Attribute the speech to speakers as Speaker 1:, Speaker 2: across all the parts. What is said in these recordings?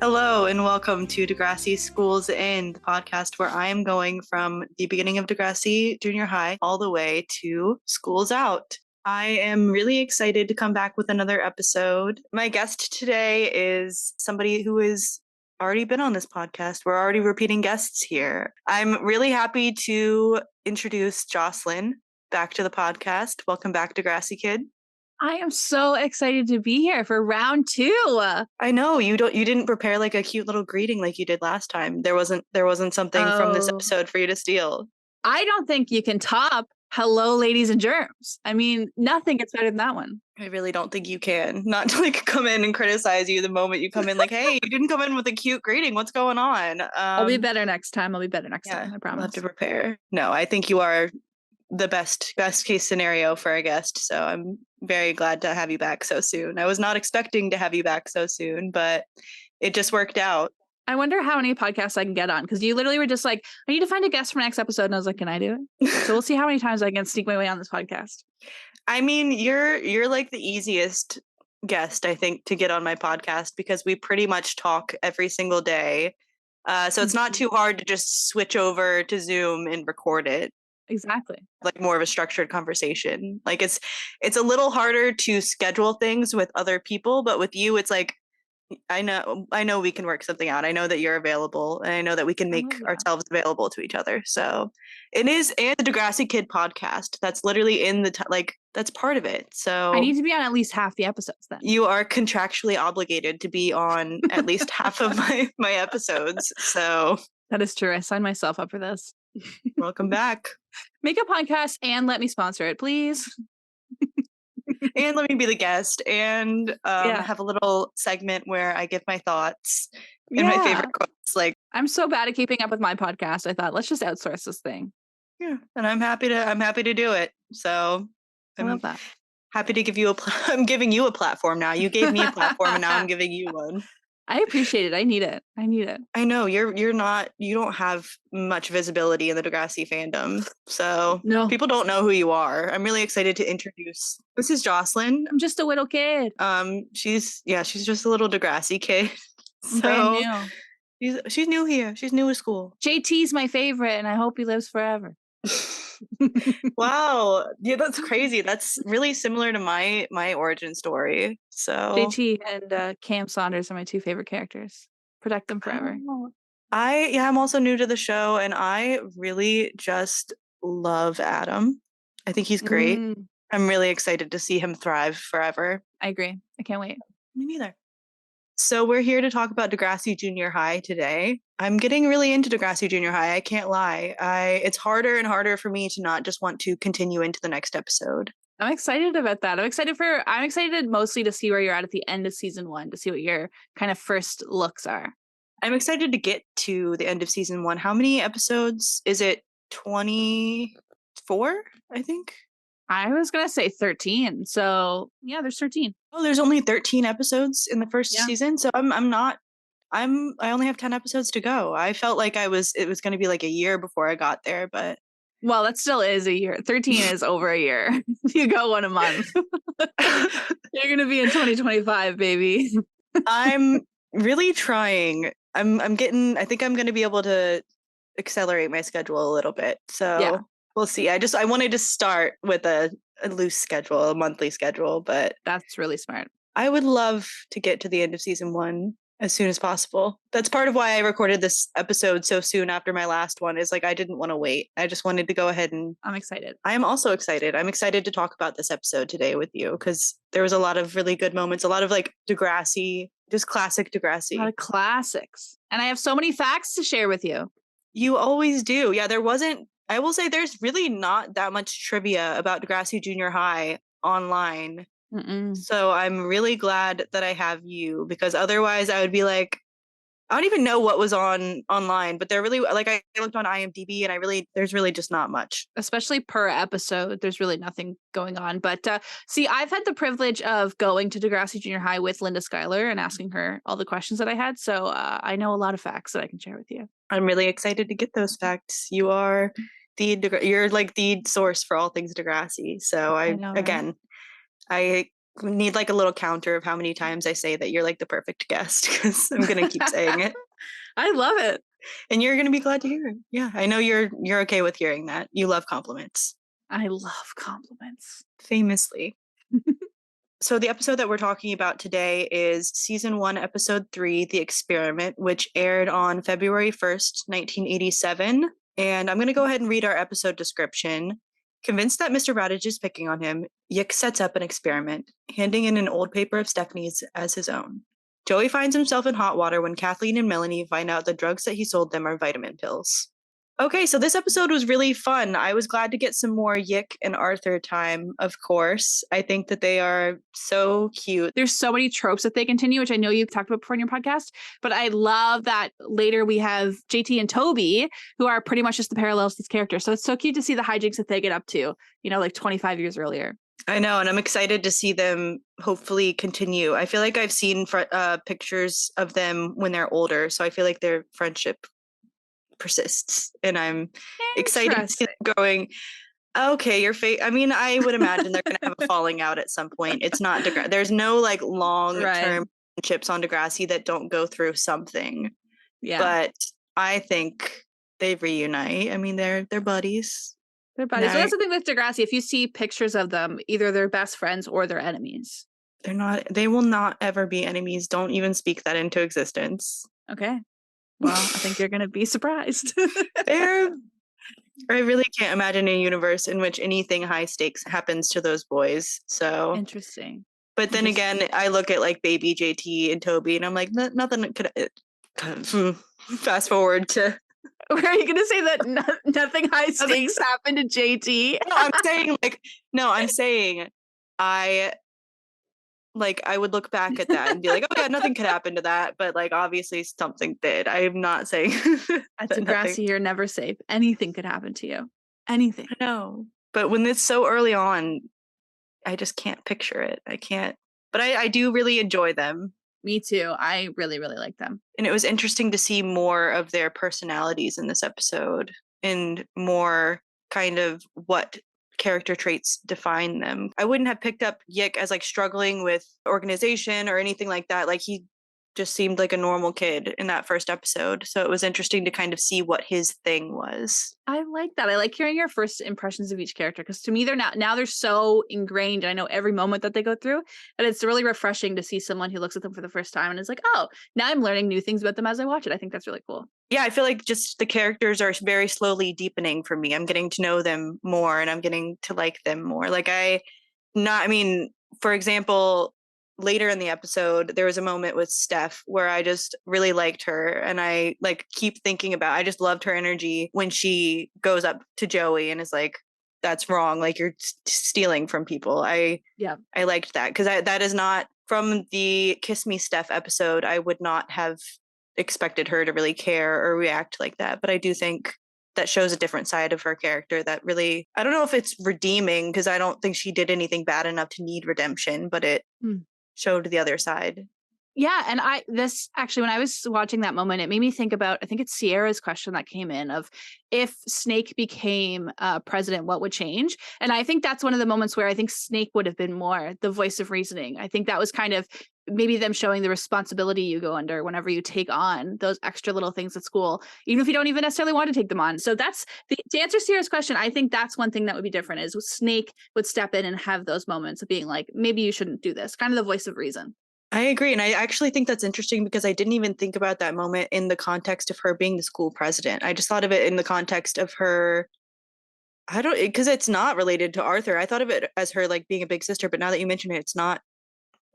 Speaker 1: Hello and welcome to Degrassi Schools In, the podcast where I am going from the beginning of Degrassi Junior High all the way to Schools Out. I am really excited to come back with another episode. My guest today is somebody who has already been on this podcast. We're already repeating guests here. I'm really happy to introduce Jocelyn back to the podcast. Welcome back, Degrassi Kid.
Speaker 2: I am so excited to be here for round 2.
Speaker 1: I know you didn't prepare like a cute little greeting like you did last time. There wasn't something from this episode for you to steal.
Speaker 2: I don't think you can top hello ladies and germs. I mean, nothing gets better than that one.
Speaker 1: I really don't think you can. Not to like come in and criticize you the moment you come in like, hey, you didn't come in with a cute greeting. What's going on?
Speaker 2: I'll be better next time. I promise.
Speaker 1: I'll have to prepare. No, I think you are the best case scenario for a guest. So I'm very glad to have you back so soon. I was not expecting to have you back so soon, but it just worked out.
Speaker 2: I wonder how many podcasts I can get on, because you literally were just like, I need to find a guest for next episode. And I was like, can I do it? So we'll see how many times I can sneak my way on this podcast.
Speaker 1: I mean, you're like the easiest guest, I think, to get on my podcast because we pretty much talk every single day. So it's not too hard to just switch over to Zoom and record it.
Speaker 2: Exactly.
Speaker 1: Like more of a structured conversation. Like it's a little harder to schedule things with other people, but with you, it's like, I know we can work something out. I know that you're available, and I know that we can make ourselves available to each other. So it is, and the Degrassi Kid podcast. That's literally in the that's part of it. So
Speaker 2: I need to be on at least half the episodes then.
Speaker 1: You are contractually obligated to be on at least half of my episodes. So
Speaker 2: that is true. I signed myself up for this.
Speaker 1: Welcome back.
Speaker 2: Make a podcast and let me sponsor it, please.
Speaker 1: And let me be the guest and have a little segment where I give my thoughts and my favorite quotes. Like,
Speaker 2: I'm so bad at keeping up with my podcast. I thought, let's just outsource this thing.
Speaker 1: Yeah, and I'm happy to do it. So
Speaker 2: I love that.
Speaker 1: Happy to give you I'm giving you a platform now. You gave me a platform and now I'm giving you one.
Speaker 2: I appreciate it. I need it.
Speaker 1: I know you don't have much visibility in the Degrassi fandom. So people don't know who you are. I'm really excited to introduce. This is Jocelyn.
Speaker 2: I'm just a little kid.
Speaker 1: She's just a little Degrassi kid. So
Speaker 2: brand
Speaker 1: new. She's new here. She's new to school.
Speaker 2: JT's my favorite and I hope he lives forever.
Speaker 1: Wow. Yeah, that's crazy. That's really similar to my origin story. So
Speaker 2: JT and Cam Saunders are my two favorite characters. Protect them forever.
Speaker 1: I'm also new to the show and I really just love Adam. I think he's great. I'm really excited to see him thrive forever.
Speaker 2: I agree. I can't wait.
Speaker 1: Me neither. So we're here to talk about Degrassi Junior High today. I'm getting really into Degrassi Junior High. I can't lie. It's harder and harder for me to not just want to continue into the next episode.
Speaker 2: I'm excited about that. I'm excited mostly to see where you're at the end of season 1, to see what your kind of first looks are.
Speaker 1: I'm excited to get to the end of season 1. How many episodes? Is it 24, I think?
Speaker 2: I was going to say 13. So yeah, there's 13.
Speaker 1: Oh, there's only 13 episodes in the first season. So I only have 10 episodes to go. I felt like it was going to be like a year before I got there, but.
Speaker 2: Well, that still is a year. 13 is over a year. You go one a month. You're going to be in 2025, baby.
Speaker 1: I'm really trying. I think I'm going to be able to accelerate my schedule a little bit. So we'll see. I wanted to start with a loose schedule, a monthly schedule, but
Speaker 2: that's really smart.
Speaker 1: I would love to get to the end of season 1 as soon as possible. That's part of why I recorded this episode so soon after my last one, is like I didn't want to wait. I just wanted to go ahead and
Speaker 2: I'm excited.
Speaker 1: I am also excited. I'm excited to talk about this episode today with you because there was a lot of really good moments, a lot of like Degrassi, just classic Degrassi.
Speaker 2: A lot of classics. And I have so many facts to share with you.
Speaker 1: You always do. Yeah, I will say there's really not that much trivia about Degrassi Junior High online. So I'm really glad that I have you, because otherwise I would be like, I don't even know what was online, but they're really like, I looked on IMDb and there's really just not much.
Speaker 2: Especially per episode, there's really nothing going on. But see, I've had the privilege of going to Degrassi Junior High with Linda Schuyler and asking her all the questions that I had. So I know a lot of facts that I can share with you.
Speaker 1: I'm really excited to get those facts. You're like the source for all things Degrassi. So I We need like a little counter of how many times I say that you're like the perfect guest, because I'm gonna keep saying it.
Speaker 2: I love it.
Speaker 1: And you're gonna be glad to hear it. Yeah, I know you're okay with hearing that. You love compliments.
Speaker 2: I love compliments.
Speaker 1: Famously. So the episode that we're talking about today is season 1, episode 3, The Experiment, which aired on February 1st, 1987. And I'm going to go ahead and read our episode description. Convinced that Mr. Raditch is picking on him, Yick sets up an experiment, handing in an old paper of Stephanie's as his own. Joey finds himself in hot water when Kathleen and Melanie find out the drugs that he sold them are vitamin pills. Okay, so this episode was really fun. I was glad to get some more Yick and Arthur time, of course. I think that they are so cute.
Speaker 2: There's so many tropes that they continue, which I know you've talked about before in your podcast, but I love that later we have JT and Toby, who are pretty much just the parallels to these characters. So it's so cute to see the hijinks that they get up to, like 25 years earlier.
Speaker 1: I know, and I'm excited to see them hopefully continue. I feel like I've seen pictures of them when they're older, so I feel like their friendship persists, and I'm excited to see them going, okay, your fate. I mean, I would imagine they're going to have a falling out at some point. It's not there's no like long-term friendships on Degrassi that don't go through something.
Speaker 2: Yeah.
Speaker 1: But I think they reunite. I mean, they're buddies.
Speaker 2: They're buddies. So that's the thing with Degrassi. If you see pictures of them, either they're best friends or they're enemies.
Speaker 1: They will not ever be enemies. Don't even speak that into existence.
Speaker 2: Okay. Well, I think you're going to be surprised.
Speaker 1: I really can't imagine a universe in which anything high stakes happens to those boys. So
Speaker 2: interesting.
Speaker 1: But then again, I look at like baby JT and Toby, and I'm like, nothing could. Fast forward to.
Speaker 2: Were you going to say that nothing high stakes happened to JT?
Speaker 1: I'm saying I would look back at that and be like, oh yeah, nothing could happen to that. But like, obviously something did. I am not saying
Speaker 2: at Degrassi, you're never safe. Anything could happen to you. Anything.
Speaker 1: I know. But when it's so early on, I just can't picture it. I can't. But I do really enjoy them.
Speaker 2: Me too. I really, really like them.
Speaker 1: And it was interesting to see more of their personalities in this episode and more kind of what character traits define them. I wouldn't have picked up Yick as like struggling with organization or anything like that. Like he just seemed like a normal kid in that first episode. So it was interesting to kind of see what his thing was.
Speaker 2: I like that. I like hearing your first impressions of each character, because to me they're now they're so ingrained, and I know every moment that they go through, and it's really refreshing to see someone who looks at them for the first time and is like, oh, now I'm learning new things about them as I watch it. I think that's really cool.
Speaker 1: Yeah, I feel like just the characters are very slowly deepening for me. I'm getting to know them more, and I'm getting to like them more. Like for example, later in the episode, there was a moment with Steph where I just really liked her, and I like keep thinking about, I just loved her energy when she goes up to Joey and is like, that's wrong, like you're stealing from people. I liked that, because that is not from the Kiss Me Steph episode. I would not have expected her to really care or react like that, but I do think that shows a different side of her character that really, I don't know if it's redeeming, because I don't think she did anything bad enough to need redemption, but it showed the other side.
Speaker 2: Yeah, and when I was watching that moment, it made me think about, I think it's Sierra's question that came in of, if Snake became president, what would change? And I think that's one of the moments where I think Snake would have been more the voice of reasoning. I think that was kind of maybe them showing the responsibility you go under whenever you take on those extra little things at school, even if you don't even necessarily want to take them on. So that's to answer Sierra's question. I think that's one thing that would be different, is Snake would step in and have those moments of being like, maybe you shouldn't do this, kind of the voice of reason.
Speaker 1: I agree. And I actually think that's interesting, because I didn't even think about that moment in the context of her being the school president. I just thought of it in the context of her, because it's not related to Arthur. I thought of it as her like being a big sister, but now that you mention it, it's not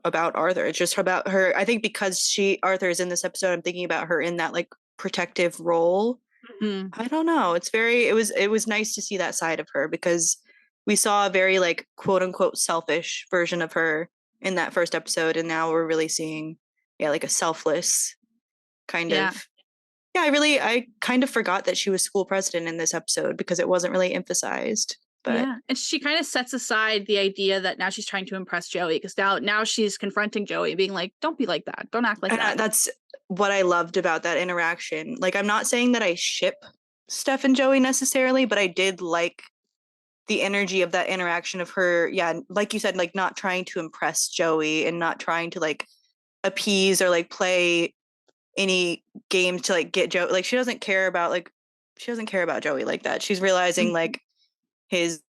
Speaker 1: about Arthur. It's just about her. I think because Arthur is in this episode, I'm thinking about her in that like protective role. Mm-hmm. I don't know. It was nice to see that side of her, because we saw a very like quote unquote selfish version of her in that first episode, and now we're really seeing like a selfless kind of. I kind of forgot that she was school president in this episode, because it wasn't really emphasized. But
Speaker 2: yeah, and she kind of sets aside the idea that now she's trying to impress Joey, because now she's confronting Joey, being like, don't be like that, don't act like that.
Speaker 1: That's what I loved about that interaction. Like, I'm not saying that I ship Steph and Joey necessarily, but I did like the energy of that interaction of her, yeah, like you said, like not trying to impress Joey and not trying to like appease or like play any game to like get Joey. Like she doesn't care about Joey like that. She's realizing like his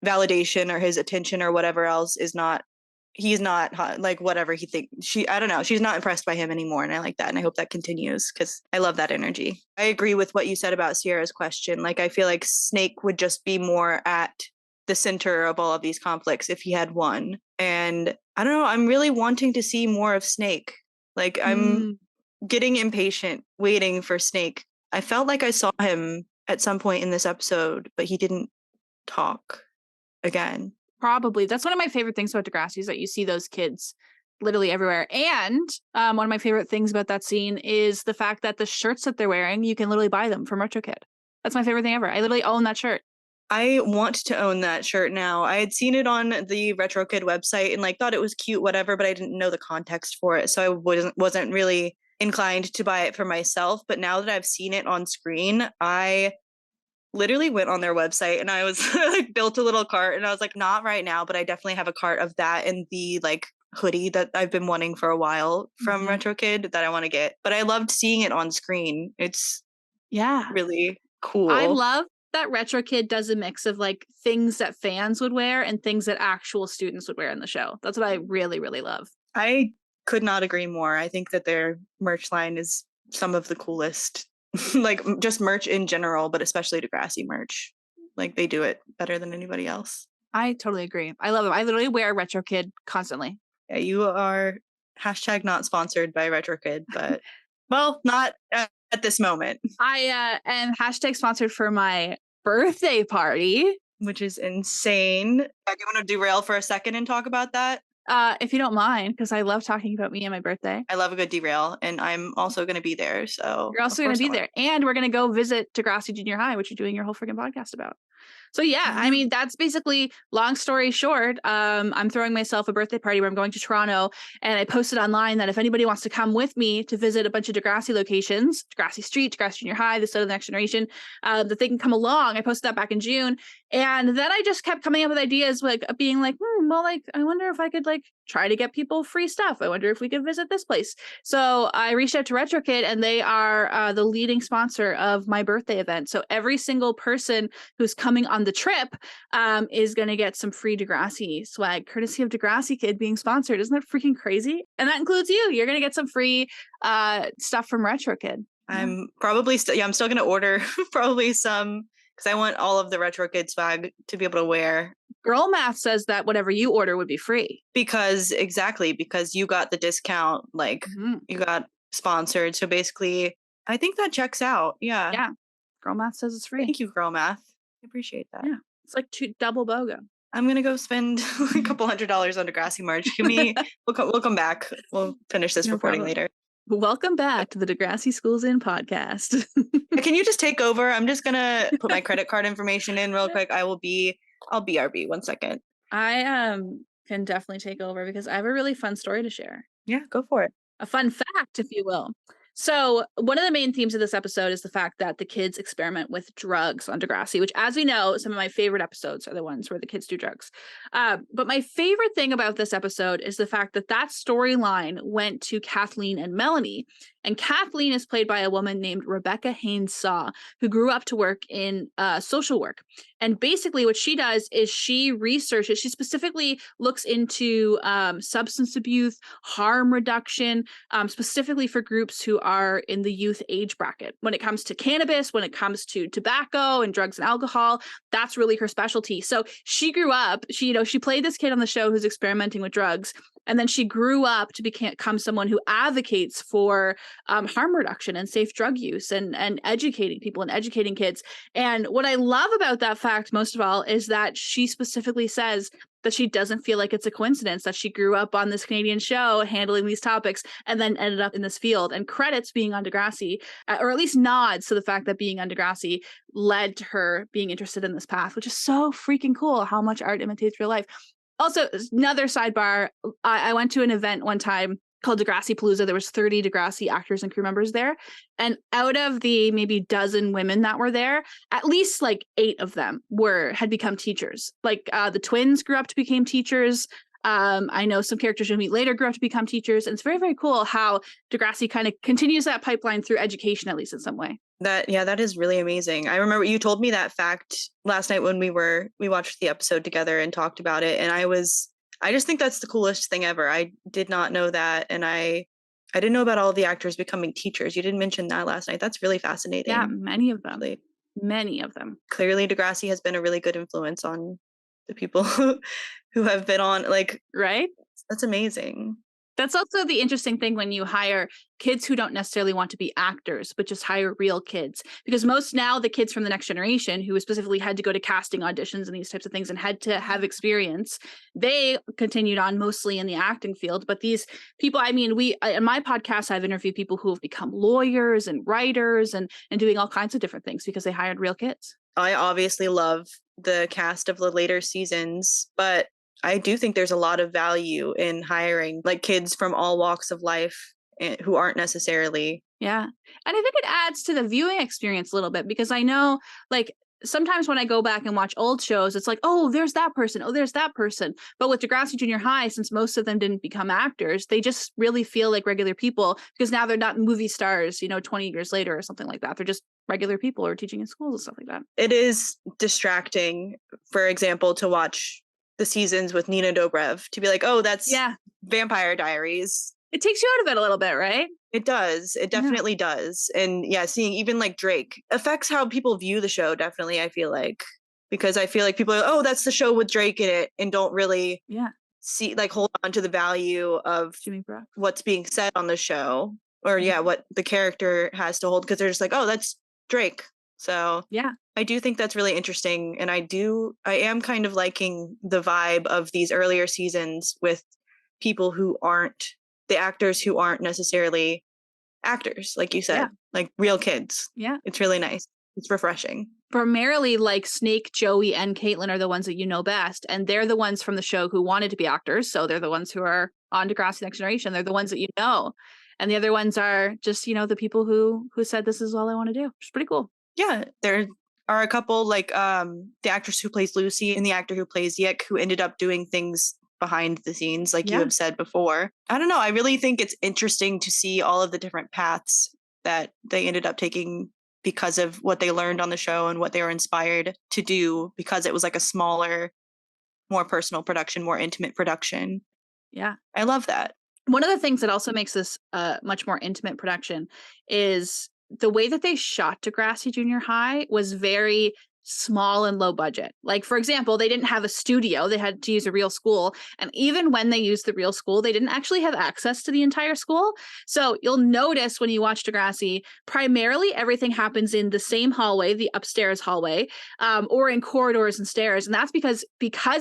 Speaker 1: validation or his attention or whatever else is not, he's not like whatever he thinks. I don't know, she's not impressed by him anymore, and I like that, and I hope that continues because I love that energy. I agree with what you said about Sierra's question. Like I feel like Snake would just be more at the center of all of these conflicts if he had won. And I don't know, I'm really wanting to see more of Snake. Like I'm getting impatient waiting for Snake. I felt like I saw him at some point in this episode, but he didn't talk again.
Speaker 2: Probably. That's one of my favorite things about Degrassi is that you see those kids literally everywhere. And one of my favorite things about that scene is the fact that the shirts that they're wearing, you can literally buy them from Retro Kid. That's my favorite thing ever. I literally own that shirt.
Speaker 1: I want to own that shirt now. I had seen it on the Retro Kid website and like thought it was cute, whatever, but I didn't know the context for it. So I wasn't really inclined to buy it for myself. But now that I've seen it on screen, I literally went on their website and I was like built a little cart, and I was like, not right now, but I definitely have a cart of that and the like hoodie that I've been wanting for a while from Retro Kid that I want to get. But I loved seeing it on screen. It's really cool.
Speaker 2: I love that Retro Kid does a mix of like things that fans would wear and things that actual students would wear in the show. That's what I really, really love.
Speaker 1: I could not agree more. I think that their merch line is some of the coolest. Like just merch in general, but especially Degrassi merch. Like they do it better than anybody else.
Speaker 2: I totally agree. I love it. I literally wear Retro Kid constantly.
Speaker 1: Yeah, you are #not sponsored by Retro Kid, but well, not at this moment.
Speaker 2: I am #sponsored for my birthday party,
Speaker 1: which is insane. Do you want to derail for a second and talk about that?
Speaker 2: If you don't mind, because I love talking about me and my birthday.
Speaker 1: I love a good derail, and I'm also going to be there. So
Speaker 2: you're also going to be there, and we're going to go visit Degrassi Junior High, which you're doing your whole freaking podcast about. So yeah, I mean, that's basically, long story short, I'm throwing myself a birthday party where I'm going to Toronto, and I posted online that if anybody wants to come with me to visit a bunch of Degrassi locations, Degrassi Street, Degrassi Junior High, the Start of the Next Generation, that they can come along. I posted that back in June. And then I just kept coming up with ideas, like being like, well, like, I wonder if I could like try to get people free stuff. I wonder if we could visit this place. So I reached out to Retro Kid, and they are the leading sponsor of my birthday event. So every single person who's coming on the trip is going to get some free Degrassi swag, courtesy of Degrassi Kid being sponsored. Isn't that freaking crazy? And that includes you. You're going to get some free stuff from Retro Kid.
Speaker 1: I'm probably I'm still going to order probably some, because I want all of the Retro Kid swag to be able to wear.
Speaker 2: Girl math says that whatever you order would be free.
Speaker 1: Because you got the discount, like you got sponsored. So basically, I think that checks out. Yeah.
Speaker 2: Yeah. Girl math says it's free.
Speaker 1: Thank you, girl math. I appreciate that.
Speaker 2: Yeah. It's like double BOGO.
Speaker 1: I'm going to go spend a couple $100 on Degrassi merch. We'll come back. We'll finish this recording later.
Speaker 2: Welcome back to the Degrassi Schools In podcast.
Speaker 1: Can you just take over? I'm just gonna put my credit card information in real quick. I'll BRB 1 second.
Speaker 2: I can definitely take over because I have a really fun story to share.
Speaker 1: Yeah, go for it.
Speaker 2: A fun fact, if you will. So one of the main themes of this episode is the fact that the kids experiment with drugs on Degrassi, which, as we know, some of my favorite episodes are the ones where the kids do drugs. But my favorite thing about this episode is the fact that storyline went to Kathleen and Melanie. And Kathleen is played by a woman named Rebecca Haynes Saw, who grew up to work in social work. And basically what she does is she researches, she specifically looks into substance abuse, harm reduction, specifically for groups who are in the youth age bracket. When it comes to cannabis, when it comes to tobacco and drugs and alcohol, that's really her specialty. So she grew up, she played this kid on the show who's experimenting with drugs. And then she grew up to become someone who advocates for harm reduction and safe drug use and educating people and educating kids. And what I love about that fact, most of all, is that she specifically says that she doesn't feel like it's a coincidence that she grew up on this Canadian show handling these topics and then ended up in this field, and credits being on Degrassi, or at least nods to the fact that being on Degrassi led to her being interested in this path, which is so freaking cool how much art imitates real life. Also, another sidebar, I went to an event one time called Degrassi Palooza. There was 30 Degrassi actors and crew members there. And out of the maybe dozen women that were there, at least like 8 of them had become teachers. Like the twins grew up to become teachers. I know some characters you'll meet later grew up to become teachers. And it's very, very cool how Degrassi kind of continues that pipeline through education, at least in some way.
Speaker 1: That is really amazing. I remember you told me that fact last night when we watched the episode together and talked about it. And I just think that's the coolest thing ever. I did not know that. And I didn't know about all of the actors becoming teachers. You didn't mention that last night. That's really fascinating.
Speaker 2: Yeah, many of them. Many of them.
Speaker 1: Clearly, Degrassi has been a really good influence on the people who have been on, like,
Speaker 2: right?
Speaker 1: That's amazing.
Speaker 2: That's also the interesting thing when you hire kids who don't necessarily want to be actors, but just hire real kids. Because most now the kids from the next generation who specifically had to go to casting auditions and these types of things and had to have experience, they continued on mostly in the acting field. But these people, I mean, in my podcast, I've interviewed people who have become lawyers and writers and doing all kinds of different things because they hired real kids.
Speaker 1: I obviously love the cast of the later seasons, but I do think there's a lot of value in hiring like kids from all walks of life who aren't necessarily.
Speaker 2: Yeah. And I think it adds to the viewing experience a little bit because I know like sometimes when I go back and watch old shows, it's like, oh, there's that person. Oh, there's that person. But with Degrassi Junior High, since most of them didn't become actors, they just really feel like regular people because now they're not movie stars, 20 years later or something like that. They're just regular people who are teaching in schools and stuff like that.
Speaker 1: It is distracting, for example, to watch the seasons with Nina Dobrev to be like, oh, that's Vampire Diaries.
Speaker 2: It takes you out of it a little bit, right?
Speaker 1: It does. It definitely does. And yeah, seeing even like Drake affects how people view the show, definitely, I feel like. Because I feel like people are, oh, that's the show with Drake in it, and don't really see, like, hold on to the value of what's being said on the show. Or what the character has to hold, because they're just like, oh, that's Drake. So
Speaker 2: yeah,
Speaker 1: I do think that's really interesting. And I am kind of liking the vibe of these earlier seasons with people who aren't the actors who aren't necessarily actors, like you said, like real kids.
Speaker 2: Yeah.
Speaker 1: It's really nice. It's refreshing.
Speaker 2: Primarily like Snake, Joey, and Caitlin are the ones that you know best. And they're the ones from the show who wanted to be actors. So they're the ones who are on Degrassi Next Generation. They're the ones that you know. And the other ones are just, the people who said this is all I want to do. Which is pretty cool.
Speaker 1: Yeah, there are a couple like the actress who plays Lucy and the actor who plays Yick who ended up doing things behind the scenes, like you have said before. I don't know. I really think it's interesting to see all of the different paths that they ended up taking because of what they learned on the show and what they were inspired to do, because it was like a smaller, more personal production, more intimate production.
Speaker 2: Yeah.
Speaker 1: I love that.
Speaker 2: One of the things that also makes this much more intimate production is the way that they shot Degrassi Junior High was very small and low budget. Like, for example, they didn't have a studio. They had to use a real school. And even when they used the real school, they didn't actually have access to the entire school. So you'll notice when you watch Degrassi, primarily everything happens in the same hallway, the upstairs hallway, or in corridors and stairs. And that's because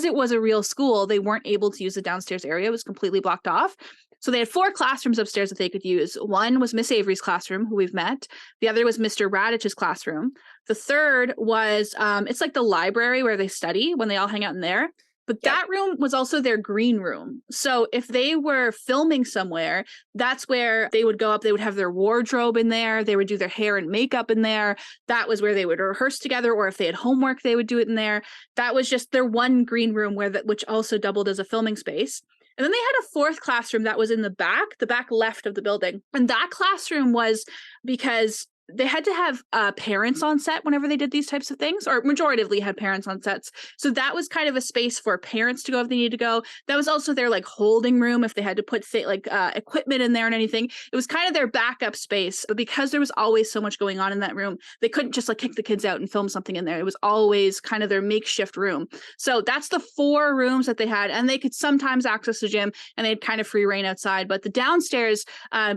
Speaker 2: it was a real school, they weren't able to use the downstairs area. It was completely blocked off. So they had 4 classrooms upstairs that they could use. One was Miss Avery's classroom, who we've met. The other was Mr. Raditch's classroom. The third was, it's like the library where they study when they all hang out in there. But that room was also their green room. So if they were filming somewhere, that's where they would go up. They would have their wardrobe in there. They would do their hair and makeup in there. That was where they would rehearse together. Or if they had homework, they would do it in there. That was just their one green room which also doubled as a filming space. And then they had a 4th classroom that was in the back left of the building. And that classroom was because they had to have parents on set whenever they did these types of things, or majoritively had parents on sets. So that was kind of a space for parents to go if they needed to go. That was also their like holding room if they had to put equipment in there and anything. It was kind of their backup space. But because there was always so much going on in that room, they couldn't just like kick the kids out and film something in there. It was always kind of their makeshift room. So that's the 4 rooms that they had. And they could sometimes access the gym and they had kind of free reign outside. But the downstairs,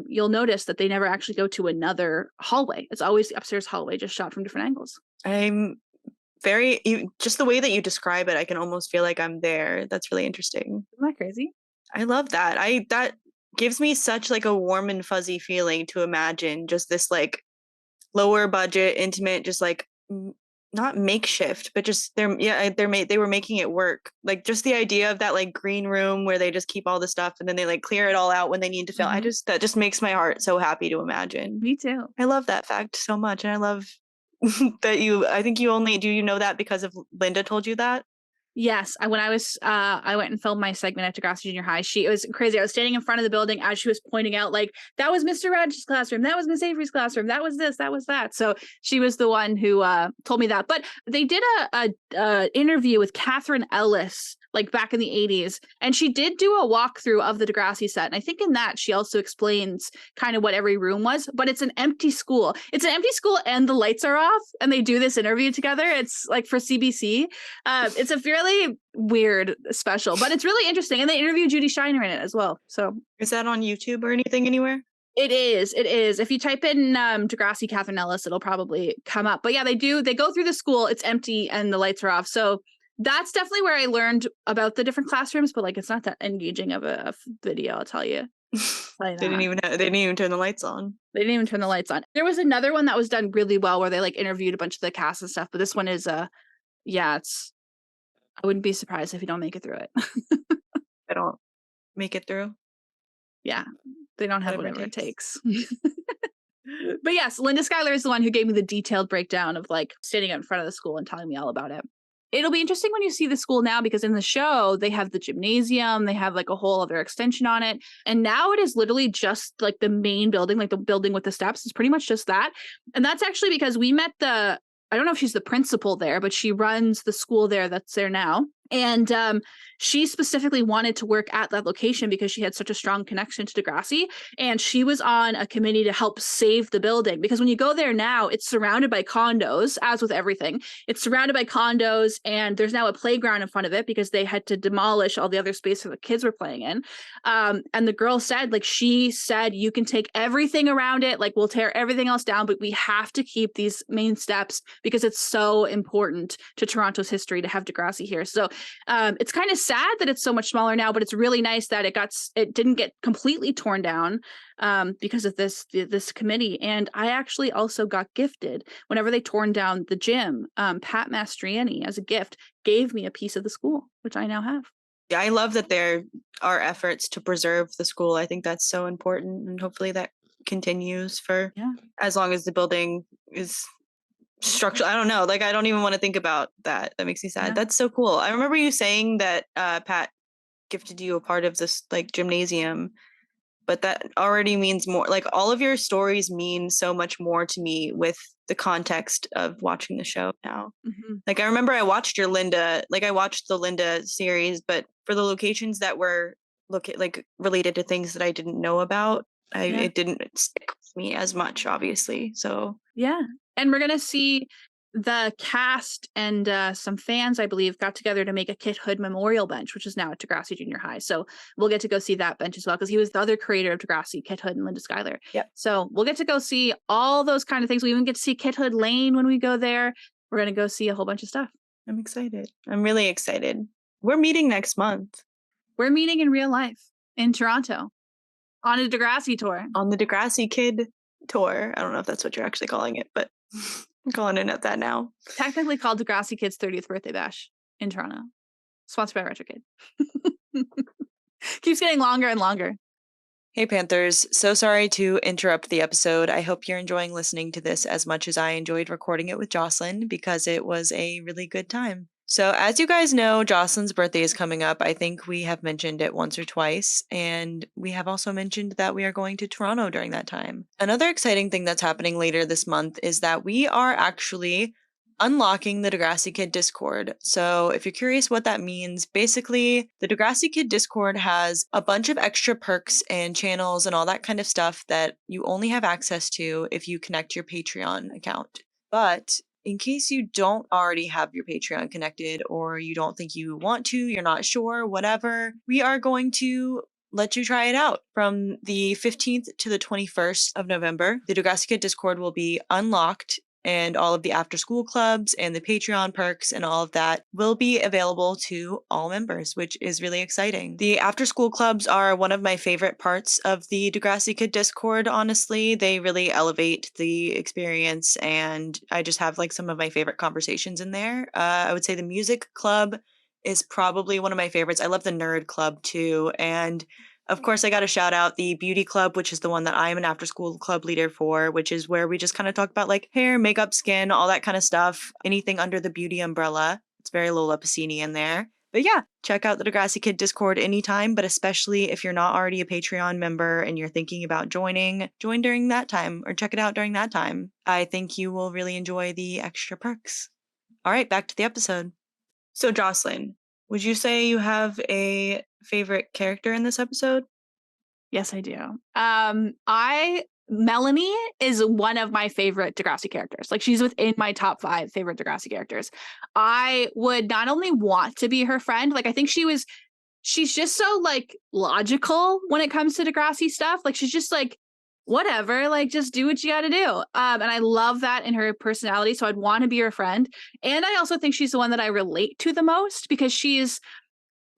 Speaker 2: you'll notice that they never actually go to another hallway. It's always the upstairs hallway, just shot from different angles.
Speaker 1: I'm just the way that you describe it, I can almost feel like I'm there. That's really interesting.
Speaker 2: Isn't that crazy?
Speaker 1: I love that. That gives me such like a warm and fuzzy feeling to imagine just this like lower budget, intimate, just like not makeshift, but just they were making it work. Like just the idea of that like green room where they just keep all the stuff and then they like clear it all out when they need to film. That just makes my heart so happy to imagine.
Speaker 2: Me too.
Speaker 1: I love that fact so much, and I love that I think do you know that because of Linda told you that?
Speaker 2: Yes, when I went and filmed my segment at Degrassi Junior High. It was crazy. I was standing in front of the building as she was pointing out, like, that was Mr. Raditch's classroom, that was Miss Avery's classroom, that was this, that was that. So she was the one who told me that. But they did a interview with Catherine Ellis, like back in the 80s, and she did do a walkthrough of the Degrassi set. And I think in that she also explains kind of what every room was. But it's an empty school. It's an empty school, and the lights are off, and they do this interview together. It's like for CBC. It's a really weird special, but it's really interesting, and they interview Judy Shiner in it as well. So
Speaker 1: is that on YouTube or anything anywhere?
Speaker 2: It is. If you type in Degrassi Catherine Ellis, it'll probably come up. But yeah, they go through the school, it's empty and the lights are off. So that's definitely where I learned about the different classrooms, but like it's not that engaging of a video, I'll tell you.
Speaker 1: They didn't even turn the lights on.
Speaker 2: They didn't even turn the lights on. There was another one that was done really well where they like interviewed a bunch of the cast and stuff, but this one is I wouldn't be surprised if you don't make it through it.
Speaker 1: I don't make it through.
Speaker 2: Yeah, they don't have whatever it takes. But yes, Linda Schuyler is the one who gave me the detailed breakdown of like standing out in front of the school and telling me all about it. It'll be interesting when you see the school now, because in the show they have the gymnasium, they have like a whole other extension on it, and now it is literally just like the main building, like the building with the steps is pretty much just that. And that's actually because we met I don't know if she's the principal there, but she runs the school there that's there now. And she specifically wanted to work at that location because she had such a strong connection to Degrassi. And she was on a committee to help save the building, because when you go there now, it's surrounded by condos, as with everything. It's surrounded by condos, and there's now a playground in front of it because they had to demolish all the other space that the kids were playing in. And the girl said, like, she said, you can take everything around it, like we'll tear everything else down, but we have to keep these main steps because it's so important to Toronto's history to have Degrassi here. So it's kind of sad that it's so much smaller now, but it's really nice that it didn't get completely torn down because of this committee. And I actually also got gifted whenever they torn down the gym. Pat Mastriani, as a gift, gave me a piece of the school, which I now have.
Speaker 1: Yeah, I love that there are efforts to preserve the school. I think that's so important, and hopefully that continues for as long as the building is structural. I don't know. Like, I don't even want to think about that. That makes me sad. Yeah. That's so cool. I remember you saying that Pat gifted you a part of this like gymnasium, but that already means more. Like, all of your stories mean so much more to me with the context of watching the show now. Mm-hmm. Like, I remember I watched I watched the Linda series, but for the locations that were related to things that I didn't know about, it didn't stick with me as much, obviously. So
Speaker 2: yeah. And we're going to see the cast and some fans, I believe, got together to make a Kit Hood memorial bench, which is now at Degrassi Junior High. So we'll get to go see that bench as well, because he was the other creator of Degrassi, Kit Hood and Linda Schuyler.
Speaker 1: Yep.
Speaker 2: So we'll get to go see all those kind of things. We even get to see Kit Hood Lane when we go there. We're going to go see a whole bunch of stuff.
Speaker 1: I'm excited. I'm really excited. We're meeting next month.
Speaker 2: We're meeting in real life in Toronto on a Degrassi tour.
Speaker 1: On the Degrassi Kid tour. I don't know if that's what you're actually calling it, but I'm calling it at that now.
Speaker 2: Technically called Degrassi Kid's 30th birthday bash in Toronto. Sponsored by Retro Kid. Keeps getting longer and longer.
Speaker 1: Hey Panthers, so sorry to interrupt the episode. I hope you're enjoying listening to this as much as I enjoyed recording it with Jocelyn, because it was a really good time. So as you guys know, Jocelyn's birthday is coming up. I think we have mentioned it once or twice, and we have also mentioned that we are going to Toronto during that time. Another exciting thing that's happening later this month is that we are actually unlocking the Degrassi Kid Discord. So if you're curious what that means, basically the Degrassi Kid Discord has a bunch of extra perks and channels and all that kind of stuff that you only have access to if you connect your Patreon account. But in case you don't already have your Patreon connected, or you don't think you want to, you're not sure, whatever, we are going to let you try it out. From the 15th to the 21st of November, the Degrassi Kid Discord will be unlocked and all of the after school clubs and the Patreon perks and all of that will be available to all members, which is really exciting. The after school clubs are one of my favorite parts of the Degrassi Kid Discord, honestly. They really elevate the experience, and I just have like some of my favorite conversations in there. I would say the music club is probably one of my favorites. I love the nerd club too, and of course, I got to shout out the beauty club, which is the one that I'm an after school club leader for, which is where we just kind of talk about like hair, makeup, skin, all that kind of stuff. Anything under the beauty umbrella. It's very Lola Piscini in there. But yeah, check out the Degrassi Kid Discord anytime, but especially if you're not already a Patreon member and you're thinking about joining, join during that time or check it out during that time. I think you will really enjoy the extra perks. All right, back to the episode. So, Jocelyn, would you say you have a favorite character in this episode?
Speaker 2: Yes, I do. Melanie is one of my favorite Degrassi characters. Like, she's within my top 5 favorite Degrassi characters. I would not only want to be her friend, like I think she's just so like logical when it comes to Degrassi stuff. Like, she's just like, whatever, like just do what you gotta do. And I love that in her personality. So I'd want to be her friend. And I also think she's the one that I relate to the most because she's,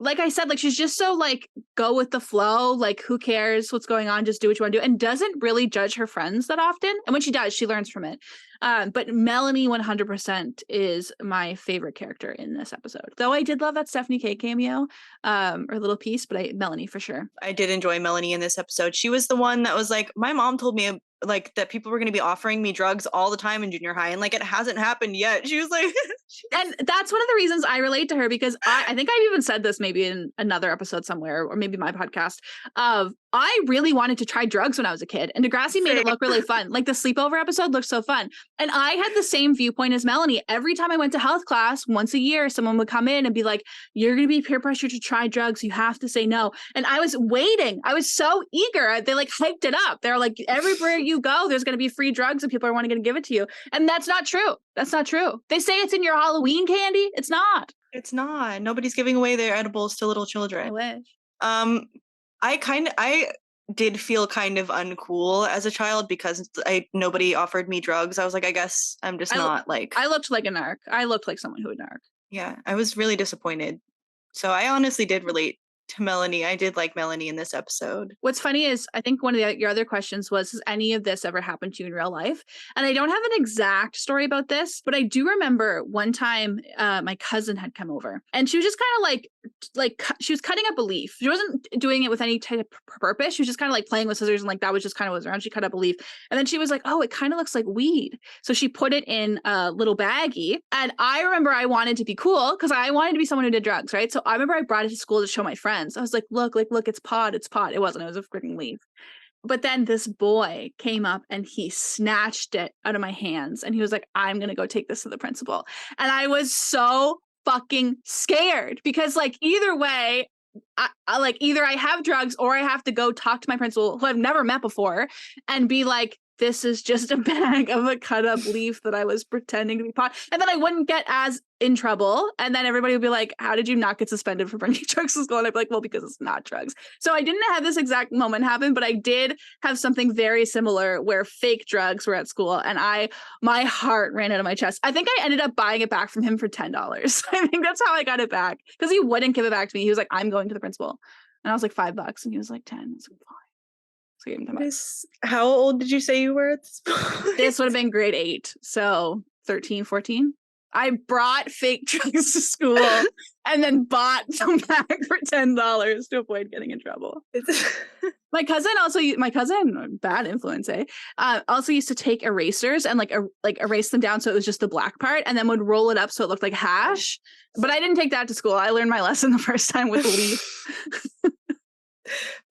Speaker 2: like I said, like she's just so like go with the flow, like who cares what's going on, just do what you want to do, and doesn't really judge her friends that often. And when she does, she learns from it. But Melanie 100% is my favorite character in this episode. Though I did love that Stephanie K cameo, or little piece, but Melanie for sure.
Speaker 1: I did enjoy Melanie in this episode. She was the one that was like, my mom told me like that people were going to be offering me drugs all the time in junior high, and like it hasn't happened yet. She was like,
Speaker 2: and that's one of the reasons I relate to her, because I think I've even said this maybe in another episode somewhere, or maybe my podcast, of I really wanted to try drugs when I was a kid, and Degrassi made it look really fun. Like the sleepover episode looked so fun. And I had the same viewpoint as Melanie. Every time I went to health class, once a year, someone would come in and be like, you're going to be peer pressured to try drugs. You have to say no. And I was waiting. I was so eager. They like hyped it up. They're like, everywhere you go, there's going to be free drugs and people are wanting to give it to you. And that's not true. That's not true. They say it's in your Halloween candy. It's not.
Speaker 1: It's not. Nobody's giving away their edibles to little children.
Speaker 2: I wish.
Speaker 1: I did feel kind of uncool as a child because nobody offered me drugs. I was like, I guess I'm just not like.
Speaker 2: I looked like a narc. I looked like someone who would narc.
Speaker 1: Yeah, I was really disappointed. So I honestly did relate to Melanie. I did like Melanie in this episode.
Speaker 2: What's funny is I think one of your other questions was, has any of this ever happened to you in real life? And I don't have an exact story about this, but I do remember one time my cousin had come over and she was just kind of like she was cutting up a leaf. She wasn't doing it with any type of purpose. She was just kind of like playing with scissors, and like that was just kind of what was around. She cut up a leaf and then she was like, oh, it kind of looks like weed. So she put it in a little baggie. And I remember I wanted to be cool because I wanted to be someone who did drugs, right? So I remember I brought it to school to show my friends. I was like, look, it's pot. It wasn't. It was a freaking leaf. But then this boy came up and he snatched it out of my hands and he was like, I'm going to go take this to the principal. And I was so fucking scared because like either way, I like either I have drugs or I have to go talk to my principal who I've never met before and be like, this is just a bag of a cut up leaf that I was pretending to be pot. And then I wouldn't get as in trouble. And then everybody would be like, how did you not get suspended for bringing drugs to school? And I'd be like, well, because it's not drugs. So I didn't have this exact moment happen, but I did have something very similar where fake drugs were at school. And my heart ran out of my chest. I think I ended up buying it back from him for $10. I think that's how I got it back because he wouldn't give it back to me. He was like, I'm going to the principal. And I was like $5 and he was like 10. I was like, fine.
Speaker 1: How old did you say you were at this point?
Speaker 2: This would have been grade 8. So 13, 14. I brought fake drugs to school and then bought them back for $10 to avoid getting in trouble. My cousin, bad influence, also used to take erasers and like erase them down so it was just the black part and then would roll it up so it looked like hash. But I didn't take that to school. I learned my lesson the first time with a leaf.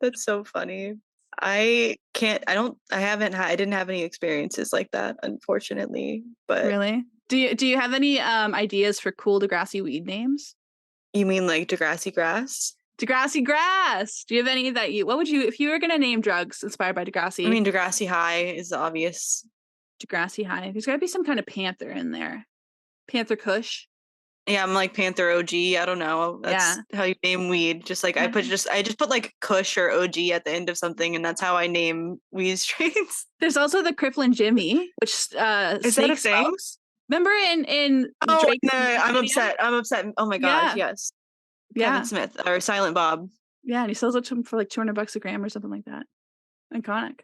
Speaker 1: That's so funny. I didn't have any experiences like that, unfortunately. But
Speaker 2: really? Do you have any ideas for cool Degrassi weed names?
Speaker 1: You mean like Degrassi grass?
Speaker 2: Degrassi grass. Do you have any what would you, if you were going to name drugs inspired by Degrassi?
Speaker 1: I mean, Degrassi High is the obvious.
Speaker 2: Degrassi High. There's got to be some kind of panther in there. Panther Kush.
Speaker 1: Yeah, I'm like Panther OG. I don't know. That's how you name weed. Just like I just put like Kush or OG at the end of something, and that's how I name weed strains.
Speaker 2: There's also the Cripplin' Jimmy, which
Speaker 1: Is that a
Speaker 2: Snake
Speaker 1: thing?
Speaker 2: smokes. Remember in
Speaker 1: Oh,
Speaker 2: Drake's
Speaker 1: no,
Speaker 2: music
Speaker 1: I'm
Speaker 2: video?
Speaker 1: upset. I'm upset. Oh my gosh,
Speaker 2: Yeah,
Speaker 1: yes. Kevin
Speaker 2: yeah,
Speaker 1: Smith or Silent Bob.
Speaker 2: yeah, and he sells it to him for like $200 a gram or something like that. Iconic.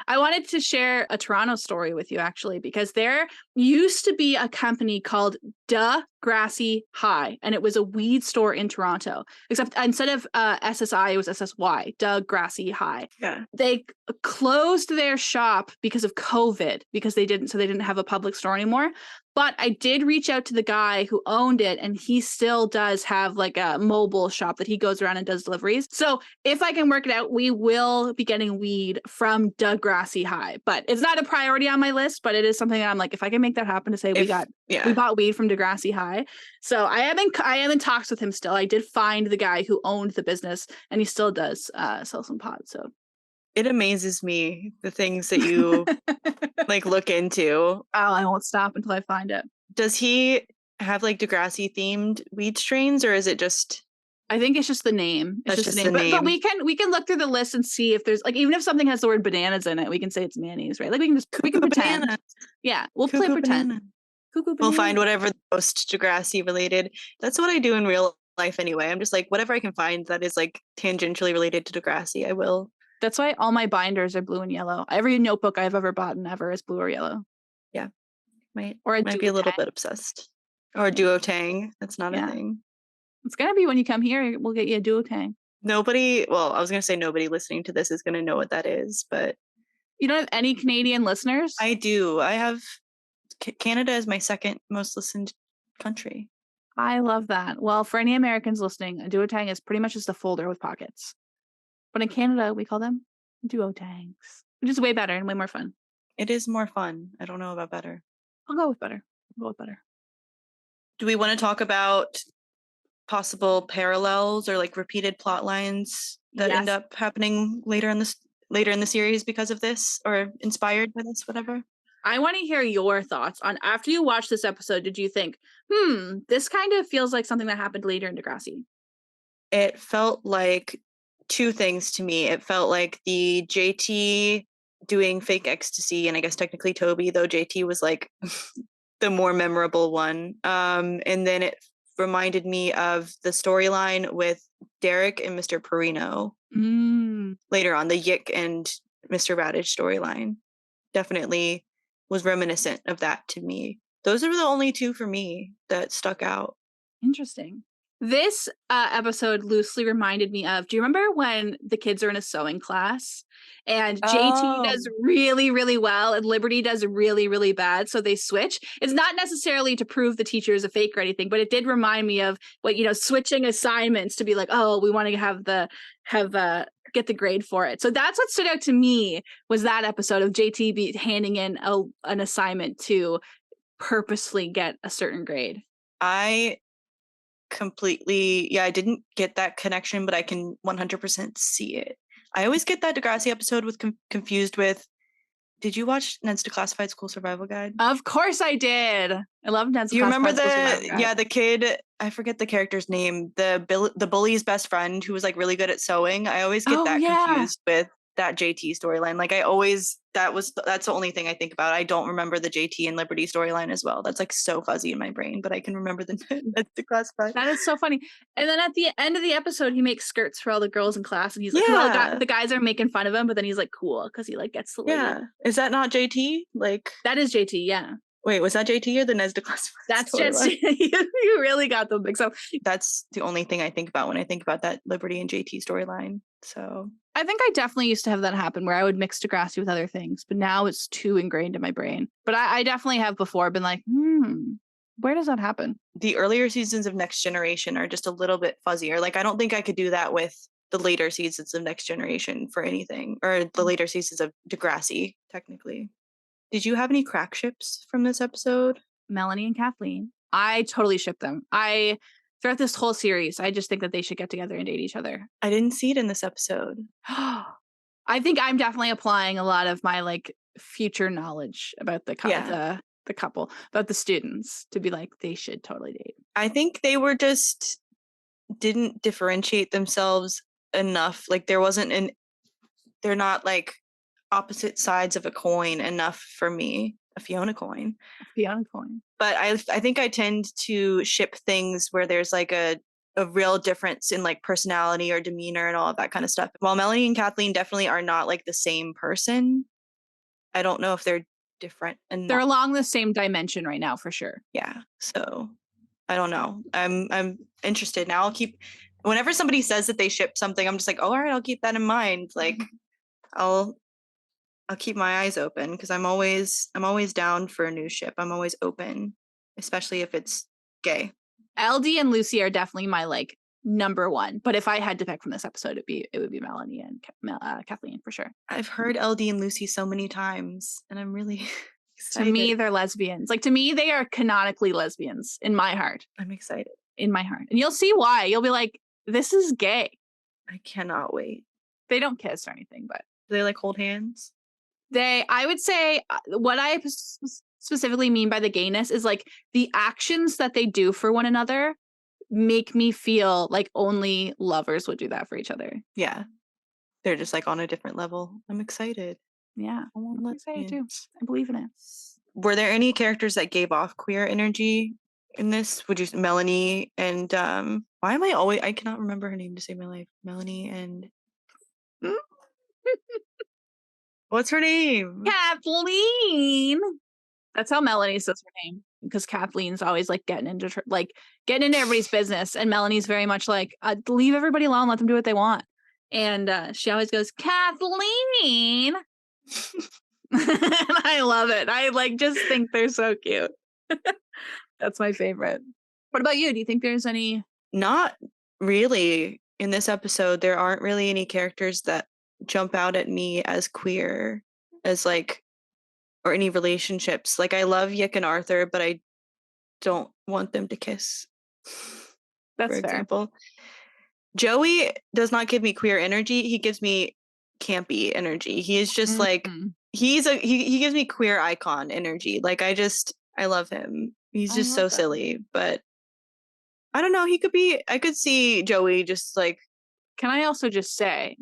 Speaker 2: I wanted to share a Toronto story with you actually, because there used to be a company called Degrassi High, and it was a weed store in Toronto. Except instead of SSI, it was SSY, Degrassi High.
Speaker 1: Yeah.
Speaker 2: They closed their shop because of COVID, because they didn't have a public store anymore. But I did reach out to the guy who owned it, and he still does have like a mobile shop that he goes around and does deliveries. So if I can work it out, we will be getting weed from Degrassi High. But it's not a priority on my list, but it is something that I'm like, if I can make that happen, to say we bought weed from Degrassi High. So I am in talks with him still. I did find the guy who owned the business, and he still does sell some pot. So
Speaker 1: it amazes me the things that you like look into.
Speaker 2: Oh, I won't stop until I find it.
Speaker 1: Does he have like Degrassi themed weed strains, or is it just?
Speaker 2: I think it's just the name. It's just the name.
Speaker 1: The name.
Speaker 2: But we can look through the list and see if there's like, even if something has the word bananas in it, we can say it's mayonnaise, right? Like we can pretend.
Speaker 1: Bananas.
Speaker 2: Yeah, we'll play pretend.
Speaker 1: Banana.
Speaker 2: Cuckoo
Speaker 1: We'll
Speaker 2: banana.
Speaker 1: find whatever the most Degrassi related. That's what I do in real life anyway. I'm just like, whatever I can find that is like tangentially related to Degrassi, I will.
Speaker 2: That's why all my binders are blue and yellow. Every notebook I've ever bought ever is blue or yellow.
Speaker 1: Yeah. Might
Speaker 2: Be
Speaker 1: a little bit obsessed. Or a duotang. That's not a thing.
Speaker 2: It's gonna be when you come here, we'll get you a duotang.
Speaker 1: Nobody, well, I was gonna say nobody listening to this is gonna know what that is, but
Speaker 2: you don't have any Canadian listeners?
Speaker 1: I do. I have Canada is my second most listened country.
Speaker 2: I love that. Well, for any Americans listening, a duotang is pretty much just a folder with pockets. But in Canada, we call them duotangs, which is way better and way more fun.
Speaker 1: It is more fun. I don't know about better.
Speaker 2: I'll go with better.
Speaker 1: Do we want to talk about possible parallels or like repeated plot lines that end up happening later in the series because of this, or inspired by this, whatever?
Speaker 2: I want to hear your thoughts on, after you watched this episode, did you think, this kind of feels like something that happened later in Degrassi?
Speaker 1: It felt like two things to me. It felt like the JT doing fake ecstasy, and I guess technically Toby, though JT was like the more memorable one. And then it reminded me of the storyline with Derek and Mr. Perino later on, the Yick and Mr. Raditch storyline. Definitely was reminiscent of that to me. Those are the only two for me that stuck out.
Speaker 2: Interesting. This episode loosely reminded me of, do you remember when the kids are in a sewing class and JT does really, really well and Liberty does really, really bad, so they switch? It's not necessarily to prove the teacher is a fake or anything, but it did remind me of what, switching assignments to be like, oh, we want to get the grade for it. So that's what stood out to me, was that episode of JT handing in an assignment to purposely get a certain grade.
Speaker 1: I didn't get that connection, but I can 100% see it. I always get that Degrassi episode confused with, did you watch Ned's Declassified School Survival Guide?
Speaker 2: Of course I did. I love Ned's Declassified School Survival Guide.
Speaker 1: Yeah, the kid, I forget the character's name, the bully's best friend who was like really good at sewing. I always get confused with that JT storyline. Like that's the only thing I think about. I don't remember the JT and Liberty storyline as well. That's like so fuzzy in my brain, but I can remember the Declassified.
Speaker 2: That is so funny. And then at the end of the episode, he makes skirts for all the girls in class, and he's like, the guys are making fun of him, but then he's like cool because he like gets the lady.
Speaker 1: Yeah. Is that not JT? Like,
Speaker 2: that is JT, yeah.
Speaker 1: Wait, was that JT or the Ned's Declassified?
Speaker 2: That's just you really got them mixed up.
Speaker 1: That's the only thing I think about when I think about that Liberty and JT storyline. So
Speaker 2: I think I definitely used to have that happen where I would mix Degrassi with other things, but now it's too ingrained in my brain. But I definitely have before been like, where does that happen?
Speaker 1: The earlier seasons of Next Generation are just a little bit fuzzier. Like, I don't think I could do that with the later seasons of Next Generation for anything, or the later seasons of Degrassi, technically. Did you have any crack ships from this episode?
Speaker 2: Melanie and Kathleen. I totally ship them. Throughout this whole series, I just think that they should get together and date each other.
Speaker 1: I didn't see it in this episode.
Speaker 2: I think I'm definitely applying a lot of my like future knowledge about the the couple, but the students to be like, they should totally date.
Speaker 1: I think they were just didn't differentiate themselves enough. Like they're not like opposite sides of a coin enough for me. A Fiona coin.
Speaker 2: Fiona coin.
Speaker 1: But I think I tend to ship things where there's like a real difference in like personality or demeanor and all of that kind of stuff. While Melanie and Kathleen definitely are not like the same person, I don't know if they're different enough.
Speaker 2: They're along the same dimension right now for sure.
Speaker 1: Yeah. So I don't know. I'm interested now. Whenever somebody says that they ship something, I'm just like, oh, all right, I'll keep that in mind. Like I'll keep my eyes open because I'm always down for a new ship. I'm always open, especially if it's gay.
Speaker 2: LD and Lucy are definitely my like number one. But if I had to pick from this episode, it would be Melanie and Kathleen for sure.
Speaker 1: I've heard LD and Lucy so many times, and I'm really excited.
Speaker 2: To me, they're lesbians. Like to me, they are canonically lesbians in my heart.
Speaker 1: I'm excited.
Speaker 2: In my heart, and you'll see why. You'll be like, this is gay.
Speaker 1: I cannot wait.
Speaker 2: They don't kiss or anything, but
Speaker 1: do they like hold hands?
Speaker 2: I would say what I specifically mean by the gayness is like the actions that they do for one another make me feel like only lovers would do that for each other.
Speaker 1: Yeah. They're just like on a different level. I'm excited.
Speaker 2: Yeah. I'm excited too. I believe in it.
Speaker 1: Were there any characters that gave off queer energy in this? Would you Melanie and why am I cannot remember her name to save my life. Melanie and what's her name?
Speaker 2: Kathleen. That's how Melanie says her name, because Kathleen's always like getting into everybody's business, and Melanie's very much like leave everybody alone, let them do what they want. And she always goes, Kathleen. I love it. I like just think they're so cute. That's my favorite. What about you? Do you think there's any? Not
Speaker 1: really. In this episode, there aren't really any characters that jump out at me as queer, as like, or any relationships. Like I love Yick and Arthur, but I don't want them to kiss.
Speaker 2: That's
Speaker 1: for
Speaker 2: fair.
Speaker 1: Example. Joey does not give me queer energy. He gives me campy energy. He is just like he gives me queer icon energy. Like I love him. He's just so silly, but I don't know. I could see Joey just like.
Speaker 2: Can I also just say,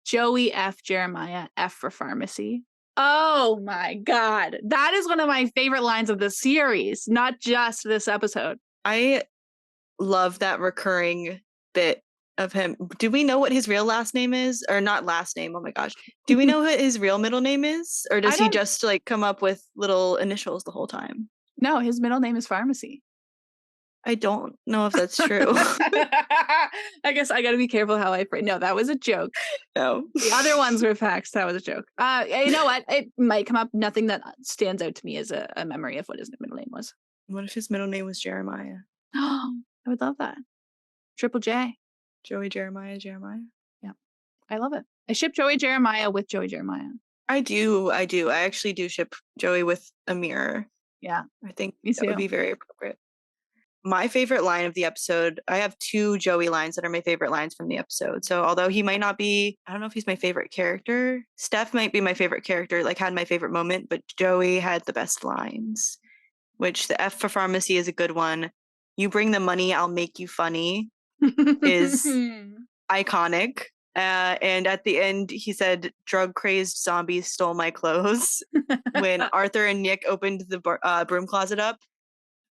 Speaker 2: Joey F. Jeremiah F for pharmacy. Oh my God. That is one of my favorite lines of the series, not just this episode.
Speaker 1: I love that recurring bit of him. Do we know what his real last name is? Or not last name? Oh my gosh. Do we know what his real middle name is? Or does he just like come up with little initials the whole time?
Speaker 2: No, his middle name is Pharmacy.
Speaker 1: I don't know if that's true.
Speaker 2: I guess I got to be careful how I phrase. No, that was a joke.
Speaker 1: No.
Speaker 2: The other ones were facts. That was a joke. You know what? It might come up. Nothing that stands out to me as a memory of what his middle name was.
Speaker 1: What if his middle name was Jeremiah?
Speaker 2: Oh, I would love that. Triple J.
Speaker 1: Joey Jeremiah.
Speaker 2: Yeah. I love it. I ship Joey Jeremiah with Joey Jeremiah.
Speaker 1: I do. I actually do ship Joey with a mirror.
Speaker 2: Yeah.
Speaker 1: I think that would be very appropriate. My favorite line of the episode, I have two Joey lines that are my favorite lines from the episode. So although he might not be, I don't know if he's my favorite character. Steph might be my favorite character, like had my favorite moment, but Joey had the best lines, which the F for pharmacy is a good one. You bring the money, I'll make you funny is iconic. And at the end, he said, drug-crazed zombies stole my clothes. When Arthur and Yick opened the broom closet up.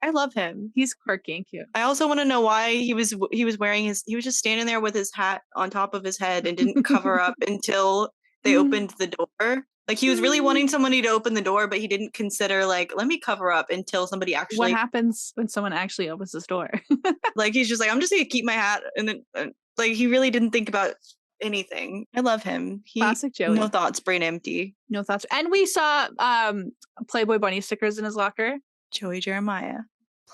Speaker 1: I love him.
Speaker 2: He's quirky and cute.
Speaker 1: I also want to know why he was wearing he was just standing there with his hat on top of his head and didn't cover up until they opened the door. Like he was really wanting somebody to open the door, but he didn't consider like, let me cover up until somebody actually.
Speaker 2: What happens when someone actually opens this door?
Speaker 1: Like he's just like, I'm just gonna keep my hat, and then like he really didn't think about anything. I love him.
Speaker 2: Classic Joey.
Speaker 1: No thoughts, brain empty.
Speaker 2: No thoughts. And we saw Playboy bunny stickers in his locker.
Speaker 1: Joey Jeremiah.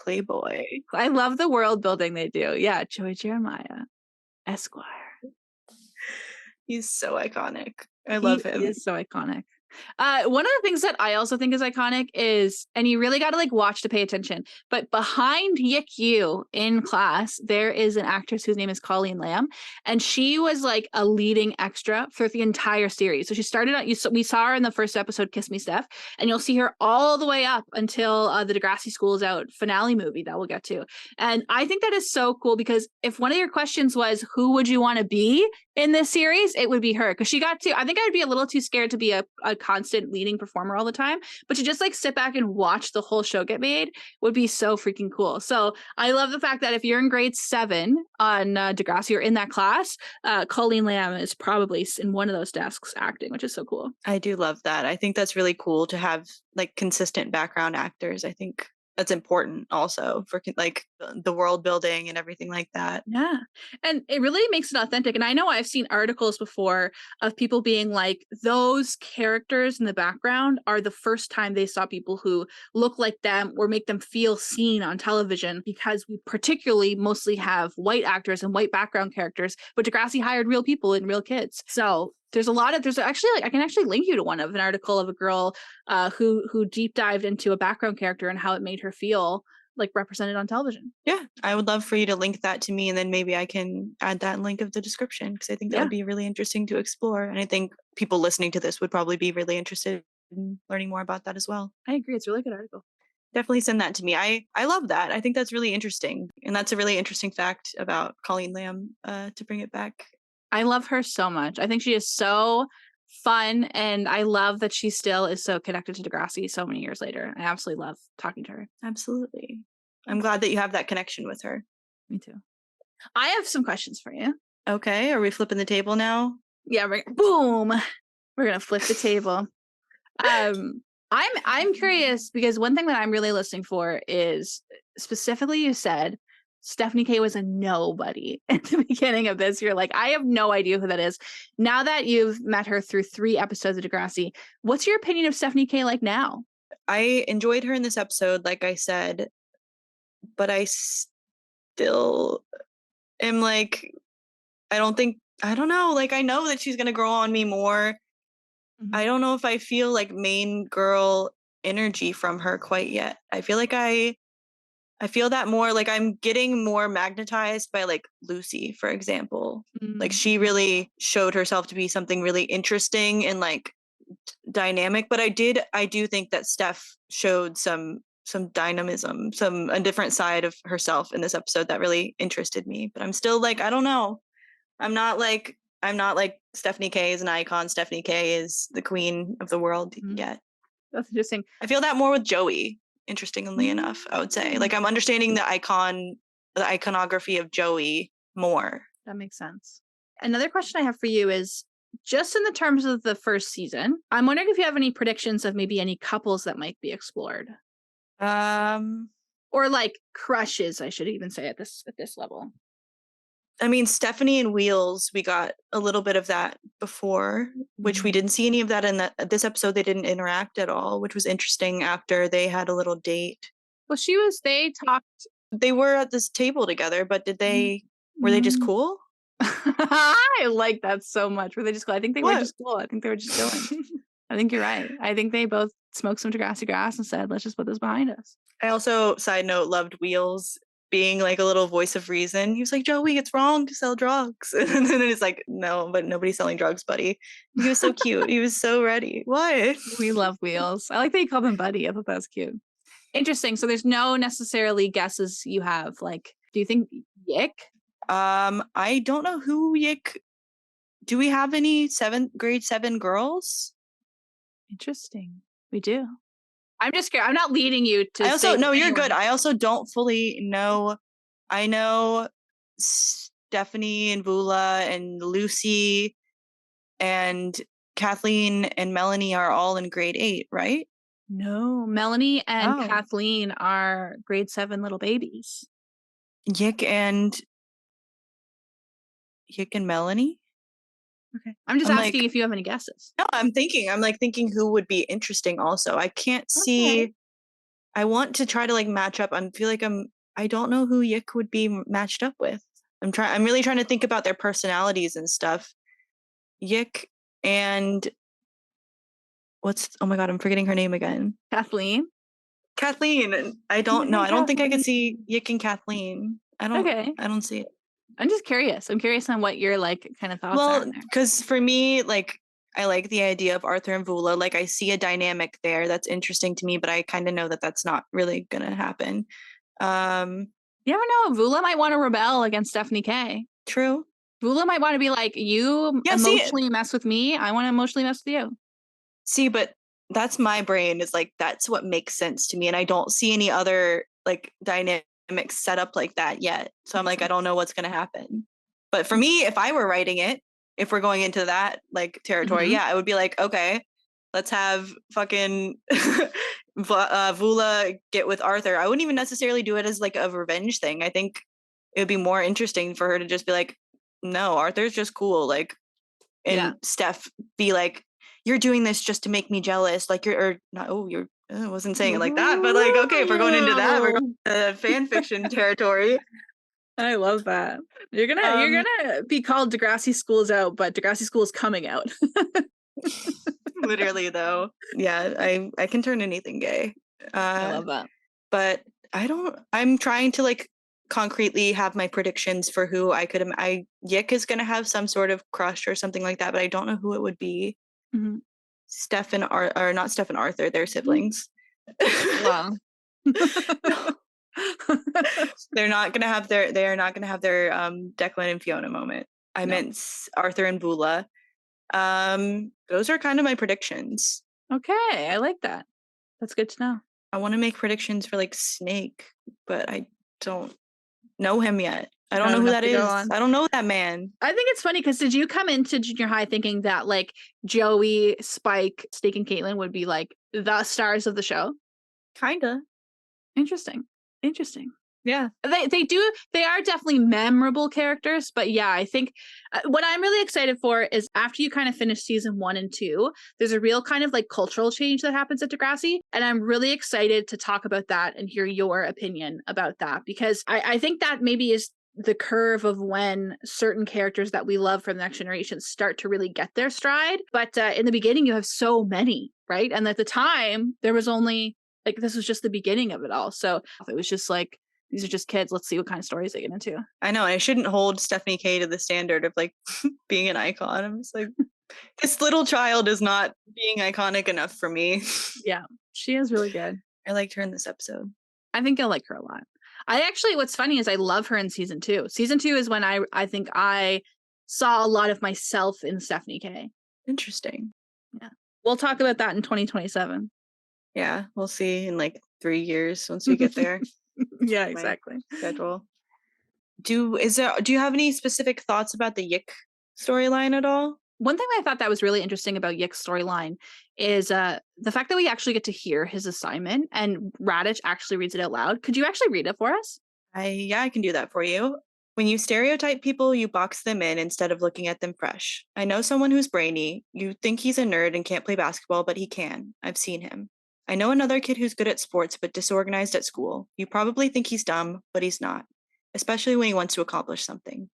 Speaker 1: Playboy.
Speaker 2: I love the world building they do. Yeah, Joey Jeremiah, Esquire.
Speaker 1: He's so iconic. I love him.
Speaker 2: He is so iconic. One of the things that I also think is iconic is, and you really got to like watch to pay attention, but behind Yick Yu in class, there is an actress whose name is Colleen Lamb, and she was like a leading extra for the entire series. So she started out, we saw her in the first episode, Kiss Me Steph, and you'll see her all the way up until the Degrassi Schools Out finale movie that we'll get to. And I think that is so cool because if one of your questions was, who would you want to be in this series, it would be her, because she got to, I think I would be a little too scared to be a constant leading performer all the time, but to just like sit back and watch the whole show get made would be so freaking cool. So I love the fact that if you're in grade 7 on Degrassi or in that class, Colleen Lamb is probably in one of those desks acting, which is so cool.
Speaker 1: I do love that. I think that's really cool to have like consistent background actors. I think that's important also for like the world building and everything like that.
Speaker 2: Yeah. And it really makes it authentic. And I know I've seen articles before of people being like, those characters in the background are the first time they saw people who look like them or make them feel seen on television, because we particularly mostly have white actors and white background characters, but Degrassi hired real people and real kids. So there's actually like, I can actually link you to one of an article of a girl who deep dived into a background character and how it made her feel like represented on television.
Speaker 1: Yeah, I would love for you to link that to me, and then maybe I can add that link of the description, because I think that would be really interesting to explore. And I think people listening to this would probably be really interested in learning more about that as well.
Speaker 2: I agree. It's a really good article.
Speaker 1: Definitely send that to me. I love that. I think that's really interesting. And that's a really interesting fact about Colleen Lamb, to bring it back.
Speaker 2: I love her so much. I think she is so fun, and I love that she still is so connected to Degrassi so many years later. I absolutely love talking to her.
Speaker 1: Absolutely. I'm glad that you have that connection with her.
Speaker 2: Me too. I have some questions for you.
Speaker 1: Okay, are we flipping the table now?
Speaker 2: Yeah, boom. We're gonna flip the table. I'm curious because one thing that I'm really listening for is, specifically you said Stephanie K was a nobody at the beginning of this. You're like, I have no idea who that is. Now that you've met her through 3 episodes of Degrassi, what's your opinion of Stephanie K like now?
Speaker 1: I enjoyed her in this episode, like I said, but I still am like, I don't know, like I know that she's gonna grow on me more.
Speaker 2: Mm-hmm.
Speaker 1: I don't know if I feel like main girl energy from her quite yet. I feel like I feel that more, like I'm getting more magnetized by like Lucy, for example. Like she really showed herself to be something really interesting and like dynamic, but I do think that Steph showed some dynamism, a different side of herself in this episode that really interested me. But I'm still like, I don't know. I'm not like Stephanie K is an icon. Stephanie K is the queen of the world yet.
Speaker 2: That's interesting.
Speaker 1: I feel that more with Joey, interestingly enough, I would say. Like I'm understanding the iconography of Joey more.
Speaker 2: That makes sense. Another question I have for you is, just in the terms of the first season, I'm wondering if you have any predictions of maybe any couples that might be explored. Or like crushes, I should even say at this level.
Speaker 1: I mean, Stephanie and Wheels, we got a little bit of that before, which we didn't see any of that in this episode. They didn't interact at all, which was interesting after they had a little date.
Speaker 2: Well, they talked.
Speaker 1: They were at this table together, but were they just cool?
Speaker 2: I like that so much. Were they just cool? I think they were just cool. I think they were just chilling. I think you're right. I think they both smoked some Degrassi grass and said, let's just put this behind us.
Speaker 1: I also, side note, loved Wheels being like a little voice of reason. He was like, Joey, it's wrong to sell drugs. And then it's like, no, but nobody's selling drugs, buddy. He was so cute. He was so ready. What?
Speaker 2: We love Wheels. I like that you called him buddy. I thought that was cute. Interesting. So there's no necessarily guesses you have. Like, do you think Yick?
Speaker 1: I don't know who Yick. Do we have any grade 7 girls?
Speaker 2: Interesting. We do. I'm just scared. I'm not leading you to.
Speaker 1: I also no, you're good. I also don't fully know. I know Stephanie and Vula and Lucy and Kathleen and Melanie are all in grade 8, right?
Speaker 2: No, Melanie and Kathleen are grade 7 little babies.
Speaker 1: Yick and Melanie?
Speaker 2: Okay. I'm just asking if you have any guesses.
Speaker 1: No, I'm thinking who would be interesting also. I can't see. I want to try to like match up. I don't know who Yick would be matched up with. I'm really trying to think about their personalities and stuff. Yick and oh my God, I'm forgetting her name again.
Speaker 2: Kathleen.
Speaker 1: Kathleen. I don't know. I don't think I could see Yick and Kathleen.
Speaker 2: Okay.
Speaker 1: I don't see it.
Speaker 2: I'm just curious. I'm curious on what your like kind of thoughts are
Speaker 1: Well,
Speaker 2: there.
Speaker 1: because for me, like, I like the idea of Arthur and Vula. Like, I see a dynamic there that's interesting to me, but I kind of know that that's not really gonna happen.
Speaker 2: You never know. Vula might want to rebel against Stephanie K.
Speaker 1: True.
Speaker 2: Vula might want to be like, you
Speaker 1: Yeah,
Speaker 2: emotionally mess with me. I want to emotionally mess with you.
Speaker 1: See, but that's my brain is like, that's what makes sense to me. And I don't see any other like dynamics set up like that yet. So I'm like, I don't know what's going to happen. But for me, if I were writing it, if we're going into that like territory, yeah, I would be like, okay, let's have fucking Vula get with Arthur. I wouldn't even necessarily do it as like a revenge thing. I think it would be more interesting for her to just be like, no, Arthur's just cool. Like, and Steph be like, you're doing this just to make me jealous. Like you're not. Oh, you're. I wasn't saying it like that, but like, okay, if we're going into that, we're going to fan fiction territory.
Speaker 2: I love that. You're gonna be called Degrassi School's Out, but Degrassi School is coming out.
Speaker 1: Literally, though. Yeah, I can turn anything gay.
Speaker 2: I love that.
Speaker 1: But I'm trying to like concretely have my predictions for who Yick is gonna have some sort of crush or something like that, but I don't know who it would be.
Speaker 2: Mm-hmm.
Speaker 1: Steph and or not Steph and Arthur, they're siblings.
Speaker 2: Wow.
Speaker 1: They're not gonna have their Declan and Fiona moment. I meant Arthur and Vula. Those are kind of my predictions.
Speaker 2: Okay, I like that. That's good to know.
Speaker 1: I want to make predictions for like Snake, but I don't know him yet. I don't know who that is. I don't know that man.
Speaker 2: I think it's funny because did you come into junior high thinking that like Joey, Spike, Snake, and Caitlin would be like the stars of the show?
Speaker 1: Kinda.
Speaker 2: Interesting.
Speaker 1: Yeah.
Speaker 2: They are definitely memorable characters, but yeah, I think what I'm really excited for is after you kind of finish season 1 and 2, there's a real kind of like cultural change that happens at Degrassi, and I'm really excited to talk about that and hear your opinion about that, because I think that maybe is the curve of when certain characters that we love from the next generation start to really get their stride. But in the beginning, you have so many, right? And at the time, there was only like, this was just the beginning of it all. So it was just like, these are just kids. Let's see what kind of stories they get into.
Speaker 1: I know. I shouldn't hold Stephanie K to the standard of like being an icon. I'm just like, this little child is not being iconic enough for me.
Speaker 2: Yeah, she is really good.
Speaker 1: I liked her in this episode.
Speaker 2: I think I'll like her a lot. What's funny is I love her in season 2. Season 2 is when I think I saw a lot of myself in Stephanie K.
Speaker 1: Interesting.
Speaker 2: Yeah. We'll talk about that in 2027.
Speaker 1: Yeah, we'll see in like 3 years once we get there.
Speaker 2: Yeah, exactly.
Speaker 1: Schedule. Do you have any specific thoughts about the Yick storyline at all?
Speaker 2: One thing I thought that was really interesting about Yick's storyline is the fact that we actually get to hear his assignment and Raditch actually reads it out loud. Could you actually read it for us?
Speaker 1: I can do that for you. When you stereotype people, you box them in instead of looking at them fresh. I know someone who's brainy. You think he's a nerd and can't play basketball, but he can. I've seen him. I know another kid who's good at sports but disorganized at school. You probably think he's dumb, but he's not, especially when he wants to accomplish something.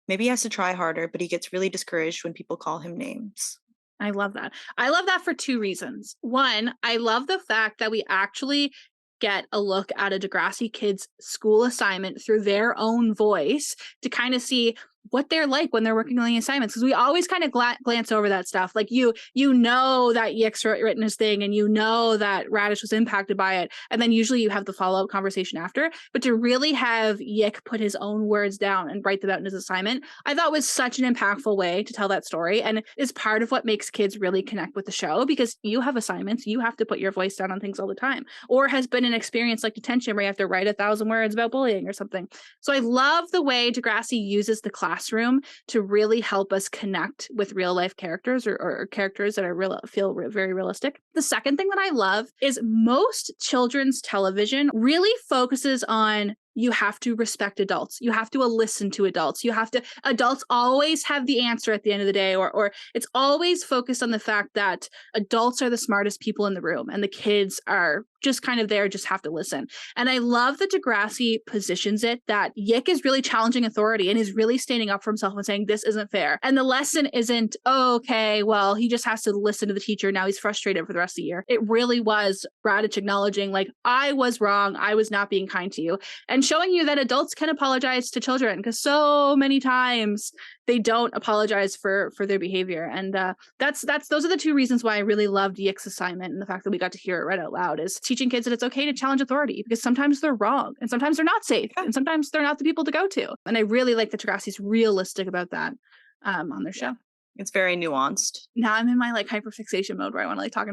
Speaker 1: Maybe he has to try harder, but he gets really discouraged when people call him names.
Speaker 2: I love that. I love that for 2 reasons. One, I love the fact that we actually get a look at a Degrassi Kid's school assignment through their own voice to kind of see what they're like when they're working on the assignments, because we always kind of glance over that stuff. Like you know that Yick's written his thing and you know that Raditch was impacted by it, and then usually you have the follow-up conversation after. But to really have Yick put his own words down and write them out in his assignment, I thought was such an impactful way to tell that story, and is part of what makes kids really connect with the show, because you have assignments, you have to put your voice down on things all the time, or has been an experience like detention where you have to write 1,000 words about bullying or something. So I love the way Degrassi uses the classroom to really help us connect with real life characters or characters that are feel very realistic. The second thing that I love is most children's television really focuses on you have to respect adults. You have to listen to adults. Adults always have the answer at the end of the day, or it's always focused on the fact that adults are the smartest people in the room and the kids are just kind of there, just have to listen. And I love that Degrassi positions it that Yick is really challenging authority and is really standing up for himself and saying, this isn't fair. And the lesson isn't, oh, okay, well, he just has to listen to the teacher. Now he's frustrated for the rest of the year. It really was Raditch acknowledging, like, I was wrong. I was not being kind to you. And showing you that adults can apologize to children, because so many times they don't apologize for their behavior. And those are the two reasons why I really loved Yick's assignment, and the fact that we got to hear it read out loud is teaching kids that it's okay to challenge authority, because sometimes they're wrong and sometimes they're not safe and sometimes they're not the people to go to. And I really like that Degrassi's realistic about that on their show.
Speaker 1: It's very nuanced.
Speaker 2: Now I'm in my like hyperfixation mode where I want to like talk.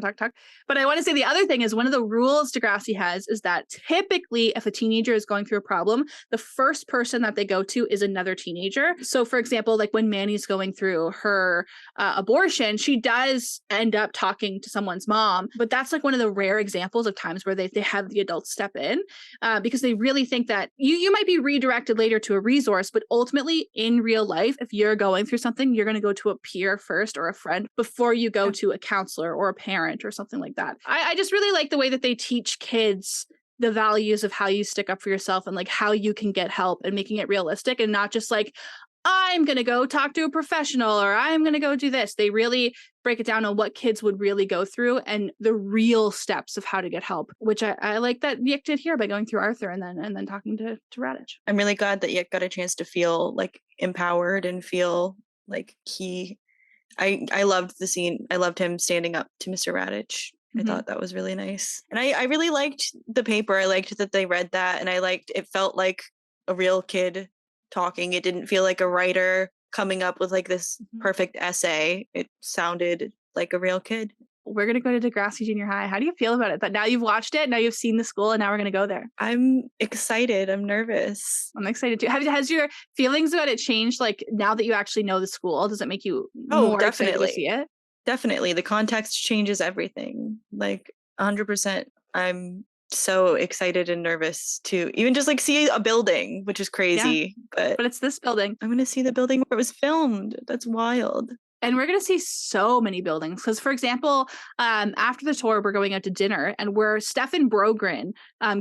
Speaker 2: But I want to say the other thing is, one of the rules Degrassi has is that typically if a teenager is going through a problem, the first person that they go to is another teenager. So for example, like when Manny's going through her abortion, she does end up talking to someone's mom, but that's like one of the rare examples of times where they have the adults step in because they really think that you might be redirected later to a resource, but ultimately in real life, if you're going through something, you're going to go to a peer first or a friend before you go to a counselor or a parent or something like that. I just really like the way that they teach kids the values of how you stick up for yourself and like how you can get help, and making it realistic and not just like, I'm going to go talk to a professional or I'm going to go do this. They really break it down on what kids would really go through and the real steps of how to get help, which I like that Yick did here by going through Arthur and then talking to Raditch.
Speaker 1: I'm really glad that Yick got a chance to feel like empowered and feel like I loved the scene. I loved him standing up to Mr. Raditch. I thought that was really nice. And I really liked the paper. I liked that they read that, and I liked it felt like a real kid talking. It didn't feel like a writer coming up with like this perfect essay. It sounded like a real kid.
Speaker 2: We're going to go to Degrassi Junior High. How do you feel about it? That now you've watched it, now you've seen the school, and now we're going to go there.
Speaker 1: I'm excited. I'm nervous.
Speaker 2: I'm excited too. Has your feelings about it changed? Like now that you actually know the school, does it make you more excited to see it?
Speaker 1: Definitely. The context changes everything. Like 100%. I'm so excited and nervous to even just like see a building, which is crazy.
Speaker 2: Yeah, but it's this building.
Speaker 1: I'm going to see the building where it was filmed. That's wild.
Speaker 2: And we're going to see so many buildings. Because, for example, after the tour, we're going out to dinner, and where Stefan Brogren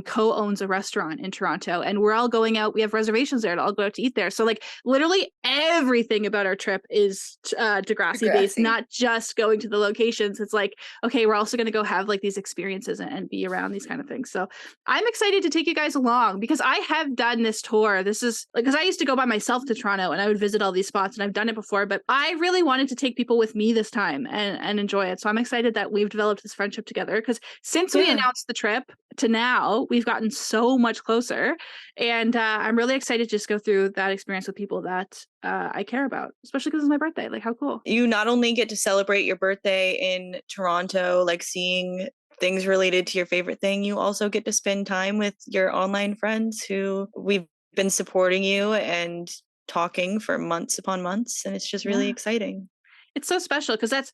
Speaker 2: co-owns a restaurant in Toronto, and we're all going out. We have reservations there to all go out to eat there. So, like, literally everything about our trip is Degrassi based, not just going to the locations. It's like, okay, we're also going to go have like these experiences and be around these kind of things. So I'm excited to take you guys along, because I have done this tour. This is because I used to go by myself to Toronto and I would visit all these spots, and I've done it before, but I really wanted to take people with me this time and enjoy it. So I'm excited that we've developed this friendship together, because since we announced the trip to now, we've gotten so much closer, and I'm really excited to just go through that experience with people that I care about, especially because it's my birthday. Like, how cool.
Speaker 1: You not only get to celebrate your birthday in Toronto, like seeing things related to your favorite thing, you also get to spend time with your online friends who we've been supporting you and talking for months upon months, and it's just really exciting.
Speaker 2: It's so special, because that's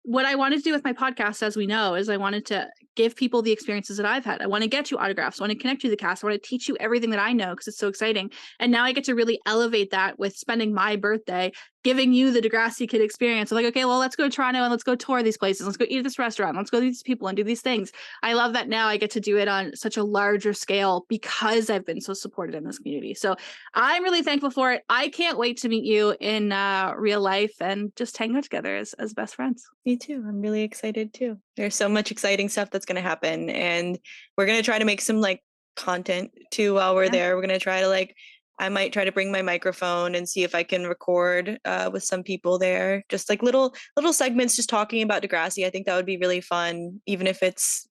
Speaker 2: what I wanted to do with my podcast, as we know, is I wanted to give people the experiences that I've had. I want to get you autographs. I want to connect you to the cast. I want to teach you everything that I know, because it's so exciting. And now I get to really elevate that with spending my birthday giving you the Degrassi Kid experience. I'm like, okay, well, let's go to Toronto and let's go tour these places. Let's go eat at this restaurant. Let's go to these people and do these things. I love that now I get to do it on such a larger scale because I've been so supported in this community. So I'm really thankful for it. I can't wait to meet you in real life and just hang out together as best friends.
Speaker 1: Me too. I'm really excited too. There's so much exciting stuff that's going to happen, and we're going to try to make some like content too while we're there. We're going to try to I might try to bring my microphone and see if I can record with some people there, just like little segments, just talking about Degrassi. I think that would be really fun, even if it's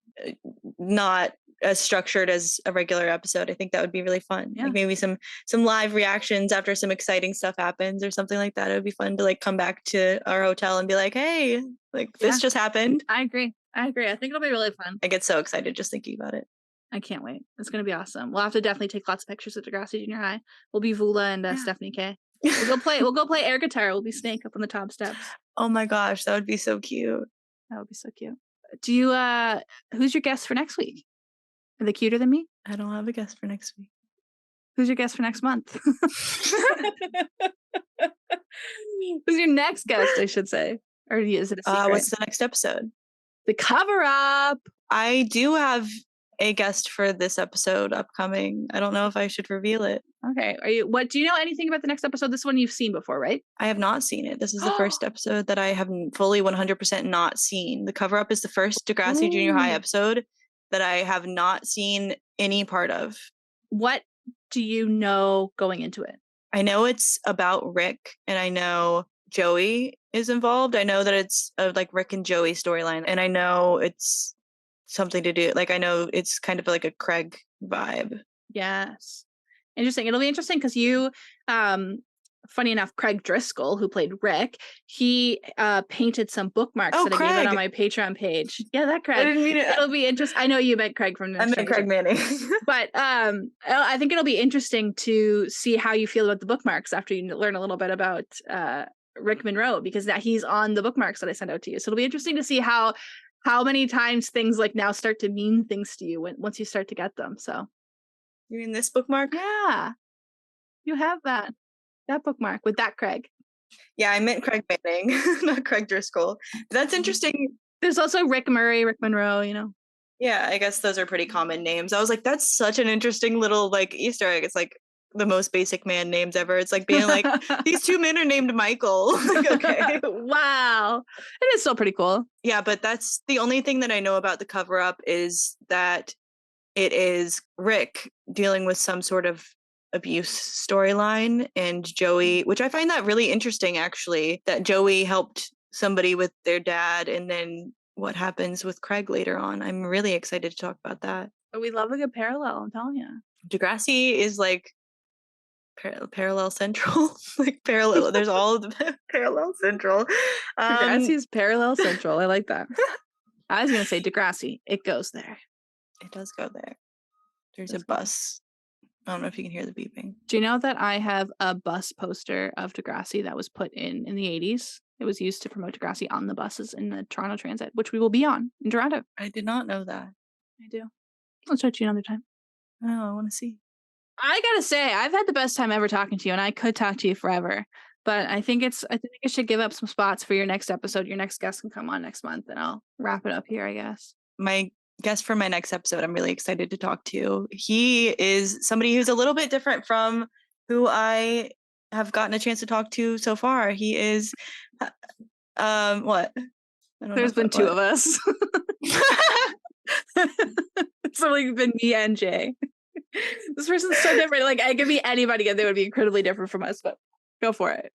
Speaker 1: not as structured as a regular episode. I think that would be really fun. Like maybe some live reactions after some exciting stuff happens or something like that. It would be fun to like come back to our hotel and be like, hey, like this just happened.
Speaker 2: I agree. I think it'll be really fun.
Speaker 1: I get so excited just thinking about it.
Speaker 2: I can't wait. It's going to be awesome. We'll have to definitely take lots of pictures at Degrassi Junior High. We'll be Vula and Stephanie K. We'll go play air guitar. We'll be Snake up on the top steps.
Speaker 1: Oh my gosh, that would be so cute.
Speaker 2: That would be so cute. Do you who's your guest for next week? Are they cuter than me?
Speaker 1: I don't have a guest for next week.
Speaker 2: Who's your guest for next month? Who's your next guest, I should say? Or is it a secret?
Speaker 1: What's the next episode?
Speaker 2: The cover up.
Speaker 1: I do have a guest for this episode upcoming. I don't know if I should reveal it.
Speaker 2: Okay. Do you know anything about the next episode? This one you've seen before, right?
Speaker 1: I have not seen it. This is the first episode that I have fully 100% not seen. The cover up is the first Degrassi Junior High episode that I have not seen any part of.
Speaker 2: What do you know going into it?
Speaker 1: I know it's about Rick, and I know Joey is involved. I know that it's like Rick and Joey storyline, and I know it's something to do, like, I know it's kind of like a Craig vibe.
Speaker 2: Yes. Interesting. It'll be interesting because you, funny enough, Craig Driscoll, who played Rick, he painted some bookmarks that I gave it on my Patreon page. Yeah, that Craig.
Speaker 1: I didn't mean it.
Speaker 2: It'll be interesting. I know you meant Craig from
Speaker 1: I meant Craig Manning.
Speaker 2: But I think it'll be interesting to see how you feel about the bookmarks after you learn a little bit about Rick Monroe, because that he's on the bookmarks that I sent out to you. So it'll be interesting to see how many times things like now start to mean things to you once you start to get them. So
Speaker 1: you mean this bookmark?
Speaker 2: Yeah, you have that bookmark with that Craig.
Speaker 1: Yeah, I meant Craig Manning, not Craig Driscoll. That's interesting.
Speaker 2: There's also Rick Murray, Rick Monroe, you know.
Speaker 1: Yeah, I guess those are pretty common names. I was like, that's such an interesting little like Easter egg. It's like the most basic man names ever. It's like being like, these two men are named Michael. Like, okay.
Speaker 2: Wow. It is still pretty cool.
Speaker 1: Yeah, but that's the only thing that I know about the cover up, is that it is Rick dealing with some sort of abuse storyline, and Joey, which I find that really interesting actually, that Joey helped somebody with their dad, and then what happens with Craig later on. I'm really excited to talk about that.
Speaker 2: We love a good parallel, I'm telling you.
Speaker 1: Degrassi is like parallel central. Like parallel, there's all of the parallel central.
Speaker 2: Degrassi is parallel central. I like that. I was gonna say Degrassi, it goes there.
Speaker 1: It does go there. There's a bus. I don't know if you can hear the beeping.
Speaker 2: Do you know that I have a bus poster of Degrassi that was put in the 80s? It was used to promote Degrassi on the buses in the Toronto Transit, which we will be on in Toronto.
Speaker 1: I did not know that.
Speaker 2: I do. I'll show you another time.
Speaker 1: Oh, I want to see.
Speaker 2: I gotta say, I've had the best time ever talking to you, and I could talk to you forever. But I think I should give up some spots for your next episode. Your next guest can come on next month, and I'll wrap it up here, I guess.
Speaker 1: My guest for my next episode, I'm really excited to talk to. He is somebody who's a little bit different from who I have gotten a chance to talk to so far. He is what?
Speaker 2: There's been two of us. It's only been me and Jay. This person's so different. Like, I could be anybody and they would be incredibly different from us, but go for it.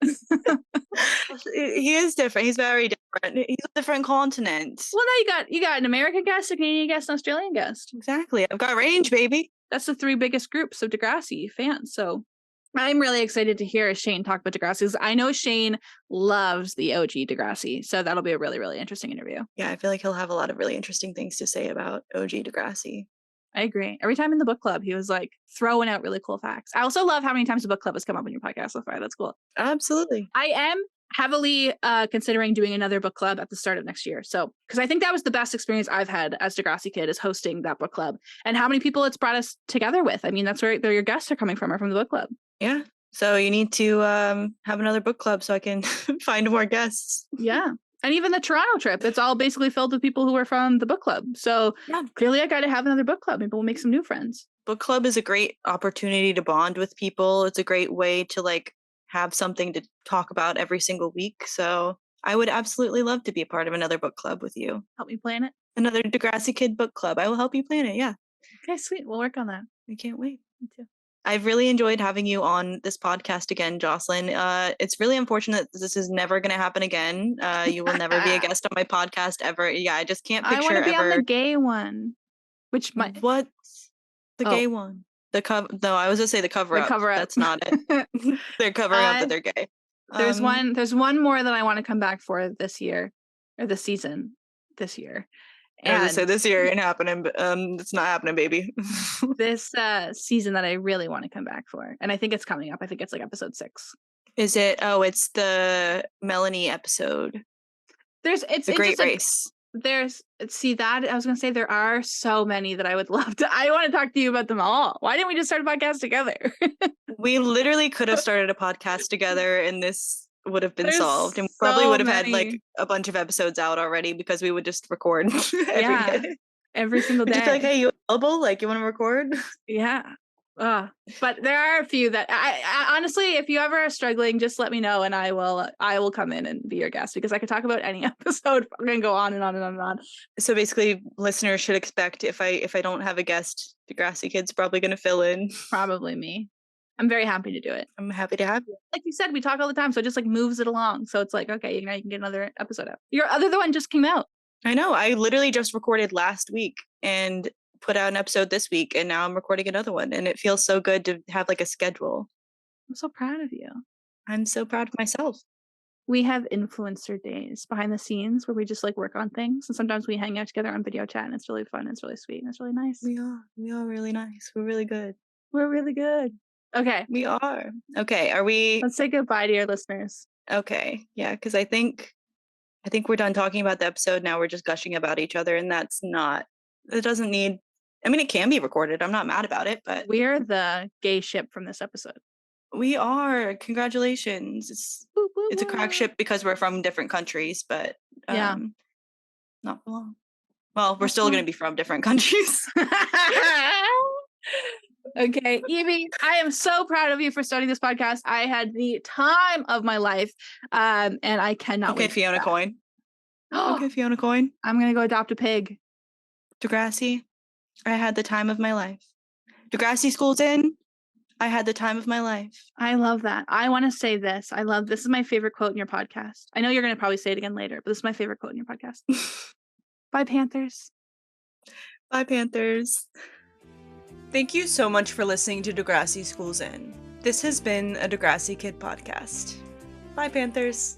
Speaker 1: He is different. He's very different. He's a different continent.
Speaker 2: Well, now you got an American guest, a Canadian guest, an Australian guest.
Speaker 1: Exactly. I've got range, baby.
Speaker 2: That's the three biggest groups of Degrassi fans. So I'm really excited to hear Shane talk about Degrassi, because I know Shane loves the OG Degrassi. So that'll be a really, really interesting interview.
Speaker 1: Yeah, I feel like he'll have a lot of really interesting things to say about OG Degrassi.
Speaker 2: I agree. Every time in the book club, he was like throwing out really cool facts. I also love how many times the book club has come up in your podcast so far. That's cool.
Speaker 1: Absolutely.
Speaker 2: I am heavily considering doing another book club at the start of next year. So, because I think that was the best experience I've had as Degrassi Kid, is hosting that book club, and how many people it's brought us together with. I mean, that's where your guests are coming from the book club.
Speaker 1: Yeah. So you need to have another book club so I can find more guests.
Speaker 2: Yeah. And even the Toronto trip, it's all basically filled with people who are from the book club. So yeah, clearly I got to have another book club. Maybe we'll make some new friends.
Speaker 1: Book club is a great opportunity to bond with people. It's a great way to like have something to talk about every single week. So I would absolutely love to be a part of another book club with you.
Speaker 2: Help me plan it.
Speaker 1: Another Degrassi Kid book club. I will help you plan it. Yeah.
Speaker 2: Okay, sweet. We'll work on that.
Speaker 1: I can't wait.
Speaker 2: Me too.
Speaker 1: I've really enjoyed having you on this podcast again, Jocelyn. It's really unfortunate that this is never going to happen again. You will never be a guest on my podcast ever. Yeah, I just can't picture
Speaker 2: I want to be on the gay one. Which might...
Speaker 1: What? The gay one? The cover? No, I was going to say the cover up.
Speaker 2: Cover up.
Speaker 1: That's not it. They're covering up that they're gay.
Speaker 2: There's one more that I want to come back for this year, or this season this year.
Speaker 1: And so this year ain't happening. It's not happening, baby.
Speaker 2: This season that I really want to come back for, and I think it's coming up. I think it's like episode 6.
Speaker 1: Is it? Oh, it's the Melanie episode.
Speaker 2: It's
Speaker 1: the Great Race.
Speaker 2: I was gonna say there are so many that I would love to. I want to talk to you about them all. Why didn't we just start a podcast together?
Speaker 1: We literally could have started a podcast together, and this would have been solved, and probably would have had like a bunch of episodes out already, because we would just record every day.
Speaker 2: every single
Speaker 1: We
Speaker 2: day.
Speaker 1: just be like, hey, you available? Like, you want to record?
Speaker 2: Yeah. But there are a few that I honestly, if you ever are struggling, just let me know and I will come in and be your guest because I could talk about any episode. I'm gonna go on and on and on and on.
Speaker 1: So basically, listeners should expect if I don't have a guest, Degrassi Kid's probably going to fill in.
Speaker 2: Probably me. I'm very happy to do it.
Speaker 1: I'm happy to have you.
Speaker 2: Like you said, we talk all the time, so it just like moves it along. So it's like, okay, you can get another episode out. Your other one just came out.
Speaker 1: I know. I literally just recorded last week and put out an episode this week, and now I'm recording another one, and it feels so good to have like a schedule.
Speaker 2: I'm so proud of you.
Speaker 1: I'm so proud of myself.
Speaker 2: We have influencer days behind the scenes where we just like work on things, and sometimes we hang out together on video chat, and it's really fun. It's really sweet, and it's really nice.
Speaker 1: We are really nice. We're really good.
Speaker 2: We're really good. Okay,
Speaker 1: We are. Okay, are we?
Speaker 2: let's say goodbye to your listeners.
Speaker 1: Okay, yeah, because I think we're done talking about the episode now. We're just gushing about each other, and that's not. It doesn't need. I mean, it can be recorded. I'm not mad about it, but
Speaker 2: We're the gay ship from this episode.
Speaker 1: we are. Congratulations. It's a crack ship because we're from different countries, but
Speaker 2: Yeah.
Speaker 1: not for long. Well, we're still going to be from different countries.
Speaker 2: Okay, Eevee, I am so proud of you for starting this podcast. I had the time of my life, and I cannot
Speaker 1: Okay,
Speaker 2: wait.
Speaker 1: Fiona Coin. Okay, Fiona Coin.
Speaker 2: I'm gonna go adopt a pig.
Speaker 1: Degrassi, I had the time of my life. Degrassi School's in. I had the time of my life.
Speaker 2: I love that. I want to say this. This is my favorite quote in your podcast. I know you're gonna probably say it again later, but this is my favorite quote in your podcast. Bye, Panthers.
Speaker 1: Bye, Panthers. Thank you so much for listening to Degrassi School's In. This has been a Degrassi Kid podcast. Bye, Panthers.